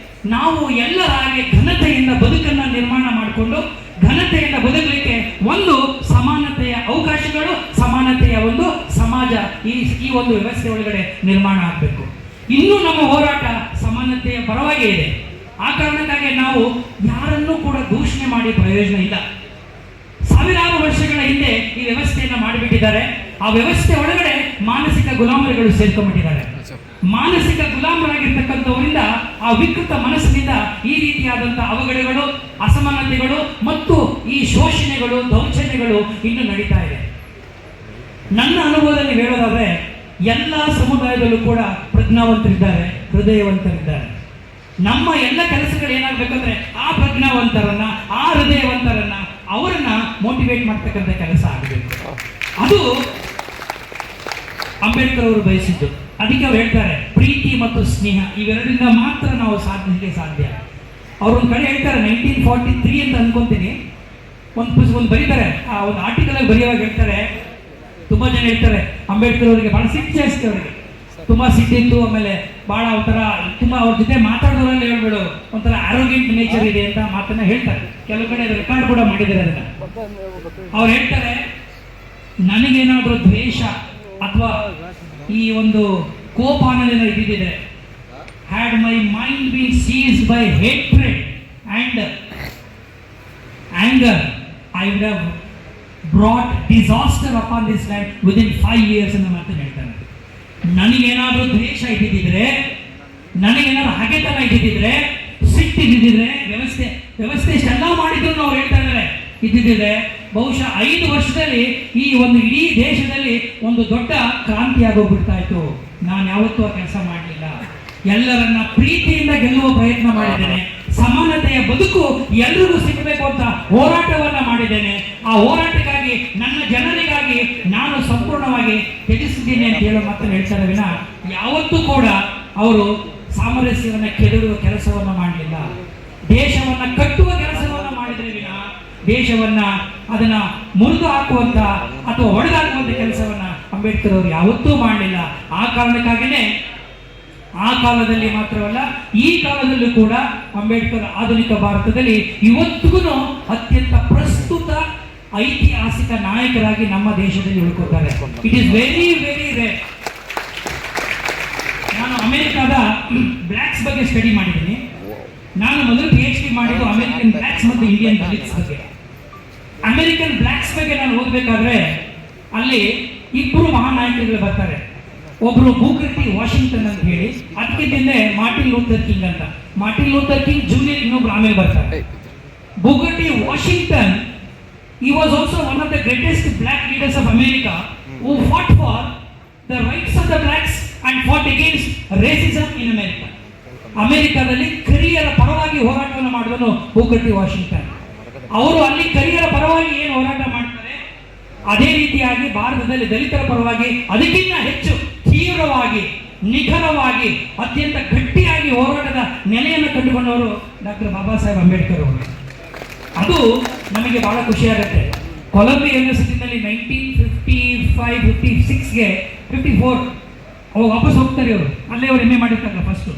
ನಾವು ಎಲ್ಲರ ಹಾಗೆ ಘನತೆಯಿಂದ ಬದುಕನ್ನ ನಿರ್ಮಾಣ ಮಾಡಿಕೊಂಡು ಘನತೆಯಿಂದ ಬದುಕಲಿಕ್ಕೆ ಒಂದು ಸಮಾನತೆಯ ಅವಕಾಶಗಳು, ಸಮಾನತೆಯ ಒಂದು ಸಮಾಜ ಈ ಒಂದು ವ್ಯವಸ್ಥೆ ಒಳಗಡೆ ನಿರ್ಮಾಣ ಆಗಬೇಕು. ಇನ್ನೂ ನಮ್ಮ ಹೋರಾಟ ಸಮಾನತೆಯ ಪರವಾಗಿ ಇದೆ. ಆ ಕಾರಣಕ್ಕಾಗಿ ನಾವು ಯಾರನ್ನೂ ಕೂಡ ದೂಷಣೆ ಮಾಡಿ ಪ್ರಯೋಜನ ಇಲ್ಲ. ಸಾವಿರಾರು ವರ್ಷಗಳ ಹಿಂದೆ ಈ ವ್ಯವಸ್ಥೆಯನ್ನ ಮಾಡಿಬಿಟ್ಟಿದ್ದಾರೆ. ಆ ವ್ಯವಸ್ಥೆ ಒಳಗಡೆ ಮಾನಸಿಕ ಗುಲಾಮರುಗಳು ಸೇರ್ಕೊಂಡ್ಬಿಟ್ಟಿದ್ದಾರೆ. ಮಾನಸಿಕ ಗುಲಾಮರಾಗಿರ್ತಕ್ಕಂಥವರಿಂದ, ಆ ವಿಕೃತ ಮನಸ್ಸಿನಿಂದ ಈ ರೀತಿಯಾದಂತಹ ಅವಘಡಗಳು, ಅಸಮಾನತೆಗಳು ಮತ್ತು ಈ ಶೋಷಣೆಗಳು, ದೌರ್ಜನ್ಯಗಳು ಇನ್ನು ನಡೀತಾ ಇದೆ. ನನ್ನ ಅನುಭವದಲ್ಲಿ ಹೇಳೋದಾದ್ರೆ, ಎಲ್ಲ ಸಮುದಾಯದಲ್ಲೂ ಕೂಡ ಪ್ರಜ್ಞಾವಂತರಿದ್ದಾರೆ, ಹೃದಯವಂತರಿದ್ದಾರೆ. ನಮ್ಮ ಎಲ್ಲ ಕೆಲಸಗಳು ಏನಾಗಬೇಕಂದ್ರೆ ಆ ಪ್ರಜ್ಞಾವಂತರನ್ನ, ಆ ಹೃದಯವಂತರನ್ನ, ಅವರನ್ನ ಮೋಟಿವೇಟ್ ಮಾಡ್ತಕ್ಕಂಥ ಕೆಲಸ ಆಗಬೇಕು. ಅದು ಅಂಬೇಡ್ಕರ್ ಅವರು ಬಯಸಿದ್ದು. ಅದಕ್ಕೆ ಅವ್ರು ಹೇಳ್ತಾರೆ, ಪ್ರೀತಿ ಮತ್ತು ಸ್ನೇಹ ಇವೆರಡರಿಂದ ಮಾತ್ರ ನಾವು ಸಾಧಿಸಲಿಕ್ಕೆ ಸಾಧ್ಯ. ಅವ್ರೊಂದು ಕಡೆ ಹೇಳ್ತಾರೆ, 1943 ಅಂತ ಅನ್ಕೊಂತೀನಿ, ಒಂದು ಬರೀತಾರೆ, ಆ ಒಂದು ಆರ್ಟಿಕಲ್ ಆಗಿ ಬರೆಯುವಾಗ ಹೇಳ್ತಾರೆ, ತುಂಬ ಜನ ಹೇಳ್ತಾರೆ ಅಂಬೇಡ್ಕರ್ ಅವರಿಗೆ ಭಾಳ ಸಿಟ್ಟು ಜಾಸ್ತಿ, ಅವರಿಗೆ ತುಂಬ ಸಿಟ್ಟಿತ್ತು, ಆಮೇಲೆ ಭಾಳ ಒಂಥರ ತುಂಬ ಅವ್ರ ಜೊತೆ ಮಾತಾಡೋದ್ರಲ್ಲಿ ಹೇಳ್ಬೇಡು ಒಂಥರ ಆರೋಗ್ಯಂಟ್ ನೇಚರ್ ಇದೆ ಅಂತ ಮಾತನ್ನ ಹೇಳ್ತಾರೆ. ಕೆಲವು ಕಡೆ ರೆಕಾರ್ಡ್ ಕೂಡ ಮಾಡಿದ್ದಾರೆ ಅದನ್ನ. ಅವ್ರು ಹೇಳ್ತಾರೆ, ನನಗೇನಾದರೂ ದ್ವೇಷ ಅಥವಾ ಈ ಒಂದು ಕೋಪ ಅನ್ನೋದೇನೋ ಇದ್ದಿದೆ, had my mind been seized by hatred and anger, I would have brought disaster upon this land within 5 years ಅಂತ ಮಾತನ್ನು ಹೇಳ್ತಾರೆ. ನನಗೇನಾದರೂ ದ್ವೇಷ ಇದ್ದಿದ್ರೆ, ನನಗೇನಾದ್ರು ಹಗೆತನ ಇದ್ದಿದ್ರೆ, ಸಿಟ್ಟಿದ್ದಿದ್ರೆ, ವ್ಯವಸ್ಥೆ ಇಷ್ಟೆಲ್ಲ ಮಾಡಿದ್ರು ಅವ್ರು ಹೇಳ್ತಾ ಇದ್ದಾರೆ ಇದ್ದಿದ್ರೆ ಬಹುಶಃ 5 ವರ್ಷದಲ್ಲಿ ಈ ಒಂದು ಇಡೀ ದೇಶದಲ್ಲಿ ಒಂದು ದೊಡ್ಡ ಕ್ರಾಂತಿ ಆಗೋಗ್ಬಿಡ್ತಾ ಇತ್ತು. ನಾನು ಯಾವತ್ತೂ ಆ ಕೆಲಸ ಮಾಡಲಿಲ್ಲ. ಎಲ್ಲರನ್ನ ಪ್ರೀತಿಯಿಂದ ಗೆಲ್ಲುವ ಪ್ರಯತ್ನ ಮಾಡಿದ್ದೇನೆ. ಸಮಾನತೆಯ ಬದುಕು ಎಲ್ರಿಗೂ ಸಿಗಬೇಕು ಅಂತ ಹೋರಾಟವನ್ನ ಮಾಡಿದ್ದೇನೆ. ಆ ಹೋರಾಟಕ್ಕಾಗಿ ನನ್ನ ಜನರಿಗಾಗಿ ನಾನು ಸಂಪೂರ್ಣವಾಗಿ ತ್ಯಜಿಸಿದ್ದೀನಿ ಅಂತ ಹೇಳೋ ಮಾತನ್ನು ಹೇಳ್ತಾರೆ ವಿನ ಯಾವತ್ತೂ ಕೂಡ ಅವರು ಸಾಮರಸ್ಯವನ್ನ ಕೆದರುವ ಕೆಲಸವನ್ನ ಮಾಡಲಿಲ್ಲ. ದೇಶವನ್ನ ಕಟ್ಟುವ ಕೆಲಸವನ್ನ ಮಾಡಿದ್ರೆ ವಿನ ದೇಶವನ್ನ ಅದನ್ನ ಮುರಿದು ಹಾಕುವಂತ ಅಥವಾ ಹೊಡೆದಾಕುವಂತ ಕೆಲಸವನ್ನ ಅಂಬೇಡ್ಕರ್ ಅವರು ಯಾವತ್ತೂ ಮಾಡಲಿಲ್ಲ. ಆ ಕಾರಣಕ್ಕಾಗಿಯೇ ಆ ಕಾಲದಲ್ಲಿ ಮಾತ್ರವಲ್ಲ ಈ ಕಾಲದಲ್ಲೂ ಕೂಡ ಅಂಬೇಡ್ಕರ್ ಆಧುನಿಕ ಭಾರತದಲ್ಲಿ ಇವತ್ತಿಗೂ ಅತ್ಯಂತ ಪ್ರಸ್ತುತ ಐತಿಹಾಸಿಕ ನಾಯಕರಾಗಿ ನಮ್ಮ ದೇಶದಲ್ಲಿ ಉಳ್ಕೋತಾರೆ. It is very very rare. ನಾನು ಅಮೆರಿಕಾದ ಬ್ಲ್ಯಾಕ್ಸ್ ಬಗ್ಗೆ ಸ್ಟಡಿ ಮಾಡಿದ್ದೀನಿ. ನಾನು ಮೊದಲು PhD ಮಾಡಿದ್ದು ಅಮೆರಿಕನ್ ಬ್ಲ್ಯಾಕ್ಸ್ ಮತ್ತು ಇಂಡಿಯನ್ ದಲಿತ್ಸ್ ಬಗ್ಗೆ. ಅಮೆರಿಕನ್ ಬ್ಲ್ಯಾಕ್ಸ್ ಬಗ್ಗೆ ನಾನು ಓದಬೇಕಾದ್ರೆ ಅಲ್ಲಿ ಇಬ್ಬರು ಮಹಾನಾಯಕರುಗಳು ಬರ್ತಾರೆ. ಒಬ್ರು ಬೂಕರ್ ಟಿ ವಾಷಿಂಗ್ಟನ್ ಅಂತ ಹೇಳಿ, ಅದಕ್ಕಿಂತ ಮಾರ್ಟಿನ್ ಲೂಥರ್ ಕಿಂಗ್ ಅಂತ. ಮಾರ್ಟಿನ್ ಲೂಥರ್ ಕಿಂಗ್ ಜೂನಿಯರ್ ಇನ್ನೊಬ್ರು ಆಮೇಲೆ ಬರ್ತಾರೆ. Booker T Washington, he was also one of the greatest black leaders of America who fought for the rights of the blacks and fought against racism in America. ಅಮೆರಿಕದಲ್ಲಿ ಕರಿಯರ ಪರವಾಗಿ ಹೋರಾಟವನ್ನು ಮಾಡಿದನು Booker T Washington. ಅವರು ಅಲ್ಲಿ ಕರಿಯರ ಪರವಾಗಿ ಏನು ಹೋರಾಟ ಮಾಡ್ತಾರೆ, ಅದೇ ರೀತಿಯಾಗಿ ಭಾರತದಲ್ಲಿ ದಲಿತರ ಪರವಾಗಿ ಅದಕ್ಕಿಂತ ಹೆಚ್ಚು ತೀವ್ರವಾಗಿ, ನಿಖರವಾಗಿ, ಅತ್ಯಂತ ಗಟ್ಟಿಯಾಗಿ ಹೋರಾಟದ ನೆಲೆಯನ್ನು ಕಂಡುಕೊಂಡವರು ಡಾಕ್ಟರ್ ಬಾಬಾ ಸಾಹೇಬ್ ಅಂಬೇಡ್ಕರ್ ಅವರು. ಅದು ನಮಗೆ ಬಹಳ ಖುಷಿಯಾಗುತ್ತೆ. ಕೊಲಂಬಿಯಾ ಯೂನಿವರ್ಸಿಟಿನಲ್ಲಿ 1955-56ಗೆ 54 ಅವಾಗ ವಾಪಸ್ ಹೋಗ್ತಾರೆ ಇವರು. ಅಲ್ಲೇ ಅವರು MA ಮಾಡಿರ್ತಾರಲ್ಲ ಫಸ್ಟು.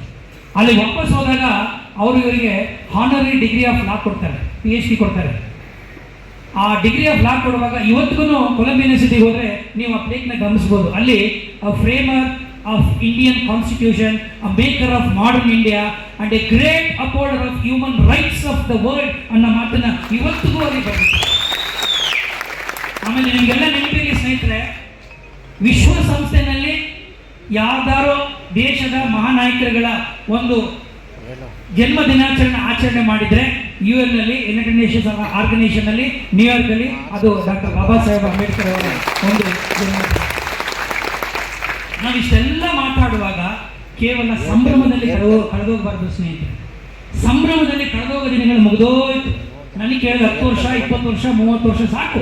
ಅಲ್ಲಿ ವಾಪಸ್ ಹೋದಾಗ ಅವರು ಇವರಿಗೆ ಹಾನರಿ ಡಿಗ್ರಿ ಆಫ್ ಲಾ ಕೊಡ್ತಾರೆ, PhD ಕೊಡ್ತಾರೆ. ಆ ಡಿಗ್ರಿ ಆಫ್ ಲಾ ಕೊಡುವಾಗ ಇವತ್ತಿಗೂ ಕೊಲಂಬಿಯಾ ಯೂನಿವರ್ಸಿಟಿಗೆ ಹೋದರೆ ನೀವು ಆ ಪ್ಲೇಕ್ನ ಗಮನಿಸ್ಬೋದು. ಅಲ್ಲಿ framer of Indian constitution, a maker of modern India and a great upholder of human rights of the world ಅನ್ನೋ ಮಾತನ್ನ ಇವತ್ತಿಗೂ ಅಲ್ಲಿ ಬರುತ್ತೆ. ಆಮೇಲೆ ನಿಮಗೆಲ್ಲ ನೆನಪಿರಲಿ ಸ್ನೇಹಿತರೆ, ವಿಶ್ವಸಂಸ್ಥೆಯಲ್ಲಿ ಯಾವ್ದಾರೋ ದೇಶದ ಮಹಾನಾಯಕರುಗಳ ಒಂದು ಜನ್ಮ ದಿನಾಚರಣೆ ಆಚರಣೆ ಮಾಡಿದ್ರೆ UN ನಲ್ಲಿ, ಯುನೈಟೆಡ್ ನೇಷನ್ಸ್ ಆರ್ಗನೈಸೇಷನ್ ನಲ್ಲಿ ನ್ಯೂಯಾರ್ಕ್ ಅಲ್ಲಿ, ಅದು ಡಾಕ್ಟರ್ ಬಾಬಾ ಸಾಹೇಬ್ ಅಂಬೇಡ್ಕರ್ ಅವರ ಒಂದು ಜನ್ಮ. ನಾವಿಷ್ಟೆಲ್ಲ ಮಾತಾಡುವಾಗ ಕೇವಲ ಸಂಭ್ರಮದಲ್ಲಿ ಕಳೆದೋಗಬಾರ್ದು ಸ್ನೇಹಿತರೆ. ಸಂಭ್ರಮದಲ್ಲಿ ಕಳೆದೋಗೋ ದಿನಗಳು ಮುಗಿದೋಯ್ತು. ನನಗೆ ಕೇಳಿದ 10 ವರ್ಷ, 20 ವರ್ಷ, 30 ವರ್ಷ ಸಾಕು.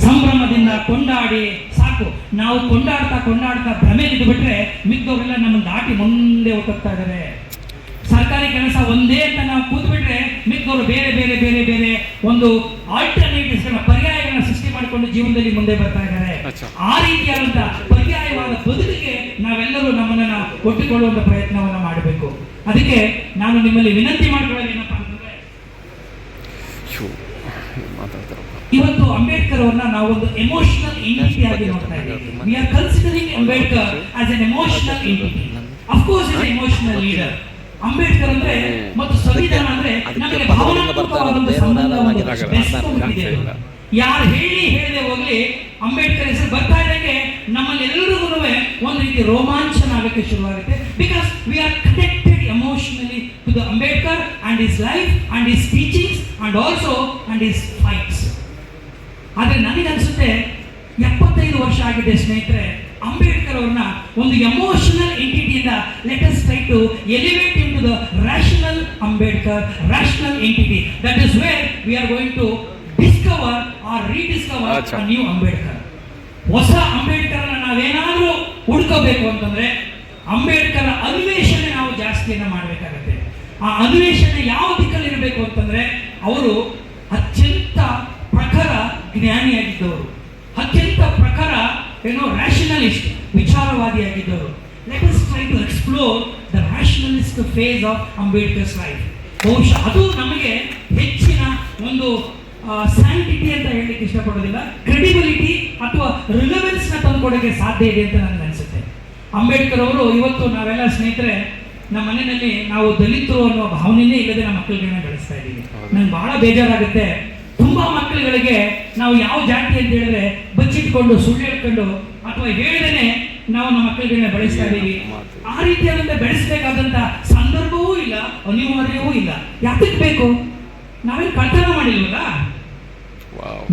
ಸಂಭ್ರಮದಿಂದ ಕೊಂಡಾಡಿ ಸಾಕು. ನಾವು ಕೊಂಡಾಡ್ತಾ ಭ್ರಮೆಗಿದ್ದು ಬಿಟ್ರೆ ಮಿಕ್ಕವರೆಲ್ಲ ನಮ್ಮನ್ನು ದಾಟಿ ಮುಂದೆ ಹೋಗ್ತಾ ಇದ್ದಾರೆ. ಸರ್ಕಾರಿ ಕೆಲಸ ಒಂದೇ ಅಂತ ನಾವು ಕೂತ್ಬಿಟ್ರೆ ಮಿಕ್ಕವರು ಬೇರೆ ಬೇರೆ ಬೇರೆ ಬೇರೆ ಒಂದು ಆಲ್ಟರ್ನೇಟಿವ್ಸ್ಗಳನ್ನ, ಪರ್ಯಾಯಗಳನ್ನ ಸೃಷ್ಟಿ ಮಾಡಿಕೊಂಡು ಜೀವನದಲ್ಲಿ ಮುಂದೆ ಬರ್ತಾ ಇದ್ದಾರೆ. ಆ ರೀತಿಯಾದಂತಹ ಪರ್ಯಾಯವಾದ ಬದುಕಿಗೆ ನಾವೆಲ್ಲರೂ ನಮ್ಮನ್ನ ಒಟ್ಟಿಕೊಳ್ಳುವಂತ ಪ್ರಯತ್ನವನ್ನ ಮಾಡಬೇಕು. ಅದಕ್ಕೆ ನಾನು ನಿಮ್ಮಲ್ಲಿ ವಿನಂತಿ ಮಾಡ್ಕೊಳ್ಳೋದು ಏನಪ್ಪಾ ಅಂತಂದ್ರೆ, ಇವತ್ತು ಅಂಬೇಡ್ಕರ್ ಅವರನ್ನ ನಾವು ಒಂದು ಎಮೋಷನಲ್ ಎಂಟಿಟಿ ಆಗಿ ನೋಡ್ತಾ ಇದ್ದೀವಿ. We are considering Ambedkar as N emotional entity. Of course is emotional leader. Ambedkar ಅಂದ್ರೆ ಮತ್ತು ಸಂವಿಧಾನ ಅಂದ್ರೆ ನಮಗೆ ಭಾವನಾತ್ಮಕವಾದ ಸಂಬಂಧ ಯಾರು ಹೇಳದೆ ಹೋಗ್ಲಿ ಅಂಬೇಡ್ಕರ್ ಹೆಸರು ಬರ್ತಾ ಇದ್ದಂಗೆ ನಮ್ಮಲ್ಲೆಲ್ಲರಿಗೂ ಒಂದು ರೀತಿ ರೋಮಾಂಚನ ಆಗಕ್ಕೆ ಶುರುವಾಗುತ್ತೆ. Because we are connected emotionally to the Ambedkar and his life and his teachings and also and his fights. ಆದ್ರೆ ನನಗನ್ಸುತ್ತೆ 75 ವರ್ಷ ಆಗಿದೆ ಸ್ನೇಹಿತರೆ, ಅಂಬೇಡ್ಕರ್ ಅವ್ರನ್ನ ಒಂದು ಎಮೋಷನಲ್ ಎಂಟಿಟಿಯಿಂದ let us try to elevate into the rational Ambedkar, rational entity. That is where we are going to discover or rediscover a new Ambedkar. ಹೊಸ ಅಂಬೇಡ್ಕರ್ನ ನಾವೇನಾದ್ರೂ ಹುಡ್ಕೋಬೇಕು ಅಂತಂದ್ರೆ ಅಂಬೇಡ್ಕರ್ ಅನ್ವೇಷಣೆ ನಾವು ಜಾಸ್ತಿಯನ್ನ ಮಾಡಬೇಕಾಗತ್ತೆ. ಆ ಅನ್ವೇಷಣೆ ಯಾವ ದಿಕ್ಕಲ್ಲಿ ಇರಬೇಕು ಅಂತಂದ್ರೆ ಅವರು ಅತ್ಯಂತ ಜ್ಞಾನಿಯಾಗಿದ್ದವರು, ಅತ್ಯಂತ ಪ್ರಖರ ರ್ಯಾಷನಲಿಸ್ಟ್, ವಿಚಾರವಾದಿಯಾಗಿದ್ದವರು. Let us try to explore the rationalist face of Ambedkar's life. ಬಹುಶಃ ಅದು ನಮಗೆ ಹೆಚ್ಚಿನ ಒಂದು ಸ್ಯಾಂಟಿಟಿ ಅಂತ ಹೇಳಲಿಕ್ಕೆ ಇಷ್ಟಪಡೋದಿಲ್ಲ, ಕ್ರೆಡಿಬಿಲಿಟಿ ಅಥವಾ ರಿಲೆವೆನ್ಸ್ ನ ತಂದುಕೊಡೋಕೆ ಸಾಧ್ಯ ಇದೆ ಅಂತ ನನಗೆ ಅನಿಸುತ್ತೆ. ಅಂಬೇಡ್ಕರ್ ಅವರು ಇವತ್ತು ನಾವೆಲ್ಲ ಸ್ನೇಹಿತರೆ ನಮ್ಮ ಮನೆಯಲ್ಲಿ ನಾವು ದಲಿತರು ಅನ್ನುವ ಭಾವನೆಯೇ ಇಲ್ಲದೆ ನಮ್ಮ ಮಕ್ಕಳುಗಳನ್ನ ಬೆಳೆಸ್ತಾ ಇದ್ದೀವಿ. ನಂಗೆ ಬಹಳ ಬೇಜಾರಾಗುತ್ತೆ. ತುಂಬಾ ಮಕ್ಕಳುಗಳಿಗೆ ನಾವು ಯಾವ ಜಾತಿ ಅಂತ ಹೇಳಿದ್ರೆ ಬಚ್ಚಿಟ್ಕೊಂಡು ಸುಳ್ಳು ಹೇಳ್ಕೊಂಡು ಅಥವಾ ಹೇಳ್ದೇನೆ ನಾವು ನಮ್ಮ ಮಕ್ಕಳುಗಳನ್ನ ಬೆಳೆಸ್ತಾ ಇದ್ದೀವಿ. ಆ ರೀತಿಯಾದಂತ ಬೆಳೆಸಬೇಕಾದಂತ ಸಂದರ್ಭವೂ ಇಲ್ಲ, ಅನಿವಾರ್ಯವೂ ಇಲ್ಲ. ಯಾತಕ್ಕೆ ಬೇಕು? ನಾವೇನು ಕಳ್ತನ ಮಾಡಿಲ್ವಲ್ಲ.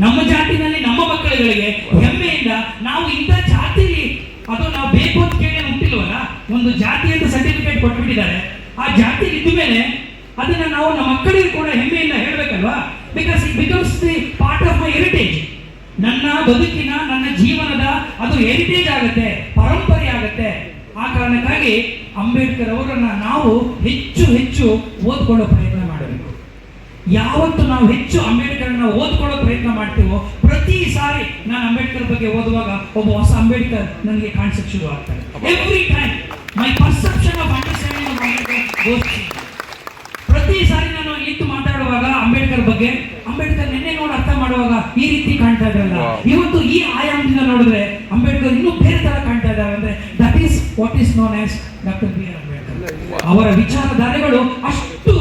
ನಮ್ಮ ಜಾತಿನಲ್ಲಿ ನಮ್ಮ ಮಕ್ಕಳುಗಳಿಗೆ ಹೆಮ್ಮೆಯಿಂದ ನಾವು ಇಂಥ ಜಾತಿಲಿ ಅದು ನಾವು ಬೇಕು ಅಂತ ಕೇಳಿ ಹುಟ್ಟಿಲ್ವಲ್ಲ, ಒಂದು ಜಾತಿ ಅಂತ ಸರ್ಟಿಫಿಕೇಟ್ ಕೊಟ್ಬಿಟ್ಟಿದ್ದಾರೆ. ಆ ಜಾತಿ ಇದ್ದ ಮೇಲೆ ಅದನ್ನ ನಾವು ನಮ್ಮ ಮಕ್ಕಳಿಗೆ ಕೂಡ ಹೆಮ್ಮೆಯಿಂದ ಹೇಳ್ಬೇಕಲ್ವಾ? Because it becomes the part of my heritage. ನನ್ನ ಬದುಕಿನ, ನನ್ನ ಜೀವನದ ಅದು ಹೆರಿಟೇಜ್ ಆಗುತ್ತೆ, ಪರಂಪರೆ ಆಗುತ್ತೆ. ಆ ಕಾರಣಕ್ಕಾಗಿ ಅಂಬೇಡ್ಕರ್ ಅವರನ್ನ ನಾವು ಹೆಚ್ಚು ಹೆಚ್ಚು ಓದ್ಕೊಳ್ಳೋ ಪ್ರಯತ್ನ ಮಾಡಬೇಕು. ಯಾವತ್ತು ನಾವು ಹೆಚ್ಚು ಅಂಬೇಡ್ಕರ್ನ ಓದ್ಕೊಳ್ಳೋ ಪ್ರಯತ್ನ ಮಾಡ್ತೀವೋ, ಪ್ರತಿ ಸಾರಿ ನಾನು ಅಂಬೇಡ್ಕರ್ ಬಗ್ಗೆ ಓದುವಾಗ ಒಬ್ಬ ಹೊಸ ಅಂಬೇಡ್ಕರ್ ನನಗೆ ಕಾಣಿಸಕ್ಕೆ ಶುರು ಆಗ್ತಾರೆ. Every time my perception of understanding of Ambedkar goes change. ಪ್ರತಿ ಸಾರಿ ನಾನು ನಿಂತು ಮಾತಾಡುವಾಗ ಅಂಬೇಡ್ಕರ್ ಬಗ್ಗೆ, ಅಂಬೇಡ್ಕರ್ ನಿನ್ನೆ ನೋಡಿ ಅರ್ಥ ಮಾಡುವಾಗ ಈ ರೀತಿ ಕಾಣ್ತಾ ಇದ್ರಲ್ಲ, ಇವತ್ತು ಈ ಆಯಾಮದಿಂದ ನೋಡಿದ್ರೆ ಅಂಬೇಡ್ಕರ್ ಇನ್ನೂ ಬೇರೆ ತರ ಕಾಣ್ತಾ ಇದ್ದಾರೆ. ಅಂದ್ರೆ that is what is known as doctor B R Ambedkar. ಅವರ ವಿಚಾರಧಾರೆಗಳು ಅಷ್ಟು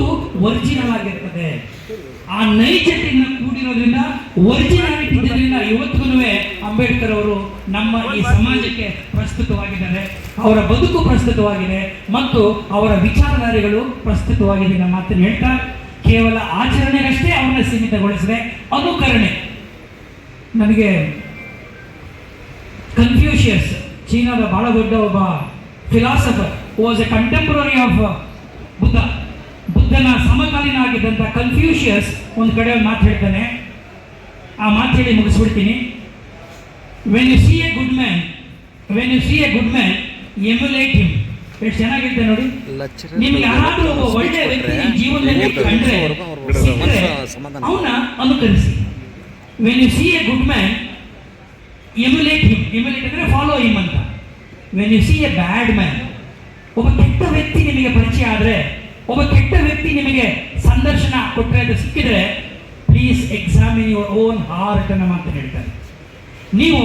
ಒರಿಜಿನಲ್ ಆಗಿರ್ತದೆ. ಆ ನೈಜತೆಯಿಂದ ಕೂಡಿರೋದ್ರಿಂದ, ಒರಿಜಿನಾಲಿಟಿ ಇದ್ರಿಂದ ಇವತ್ತಿಗೂ ಅಂಬೇಡ್ಕರ್ ಅವರು ನಮ್ಮ ಈ ಸಮಾಜಕ್ಕೆ ಪ್ರಸ್ತುತವಾಗಿದ್ದಾರೆ. ಅವರ ಬದುಕು ಪ್ರಸ್ತುತವಾಗಿದೆ ಮತ್ತು ಅವರ ವಿಚಾರಧಾರೆಗಳು ಪ್ರಸ್ತುತವಾಗಿದೆ. ನಮ್ಮ ಮಾತನ್ನು ಹೇಳ್ತಾ ಕೇವಲ ಆಚರಣೆಗಷ್ಟೇ ಅವರನ್ನ ಸೀಮಿತಗೊಳಿಸಿದೆ. ಅನುಕರಣೆ. ನನಗೆ ಕನ್ಫ್ಯೂಷಿಯಸ್, ಚೀನಾದ ಬಹಳ ದೊಡ್ಡ ಒಬ್ಬ philosopher, was A contemporary of Buddha. ಬುದ್ಧನ ಸಮಕಾಲೀನ ಆಗಿದ್ದಂಥ ಕನ್ಫ್ಯೂಷಿಯಸ್ ಒಂದು ಕಡೆ ಒಂದು ಮಾತು ಹೇಳ್ತಾನೆ. ಆ ಮಾತು ಹೇಳಿ ಮುಗಿಸ್ಬಿಡ್ತೀನಿ. When you see a good man, emulate him. ಎಷ್ಟು ಚೆನ್ನಾಗಿರುತ್ತೆ ನೋಡಿ. ನಿಮ್ಗೆ ಯಾರಾದ್ರೂ ಒಬ್ಬ ಒಳ್ಳೆ ವ್ಯಕ್ತಿ ಜೀವನದಲ್ಲಿ ಕಂಡ್ರೆ ಅವನ ಅನುಕರಿಸಿ. When you see a good man, emulate him. Emulate ಅಂದ್ರೆ ಫಾಲೋ ಹಿಮ್ ಅಂತ. When you see a bad man, ಒಬ್ಬ ಕೆಟ್ಟ ವ್ಯಕ್ತಿ ನಿಮಗೆ ಪರಿಚಯ ಆದ್ರೆ, ಒಬ್ಬ ಕೆಟ್ಟ ವ್ಯಕ್ತಿ ನಿಮಗೆ ಸಂದರ್ಶನ ಕೊಟ್ಟರೆ, ಅದು ಸಿಕ್ಕಿದ್ರೆ, please examine your own heart ಅನ್ನೋ ಮಾತನ್ನು ಹೇಳ್ತಾರೆ. ನೀವು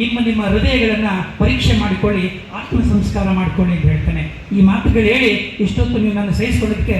ನಿಮ್ಮ ಹೃದಯಗಳನ್ನ ಪರೀಕ್ಷೆ ಮಾಡಿಕೊಳ್ಳಿ, ಆತ್ಮ ಸಂಸ್ಕಾರ ಮಾಡಿಕೊಳ್ಳಿ ಅಂತ ಹೇಳ್ತಾನೆ. ಈ ಮಾತುಗಳು ಹೇಳಿ ಇಷ್ಟೊತ್ತು ನೀವು ನಾನು ಸಹಿಸಿಕೊಳ್ಳೋದಕ್ಕೆ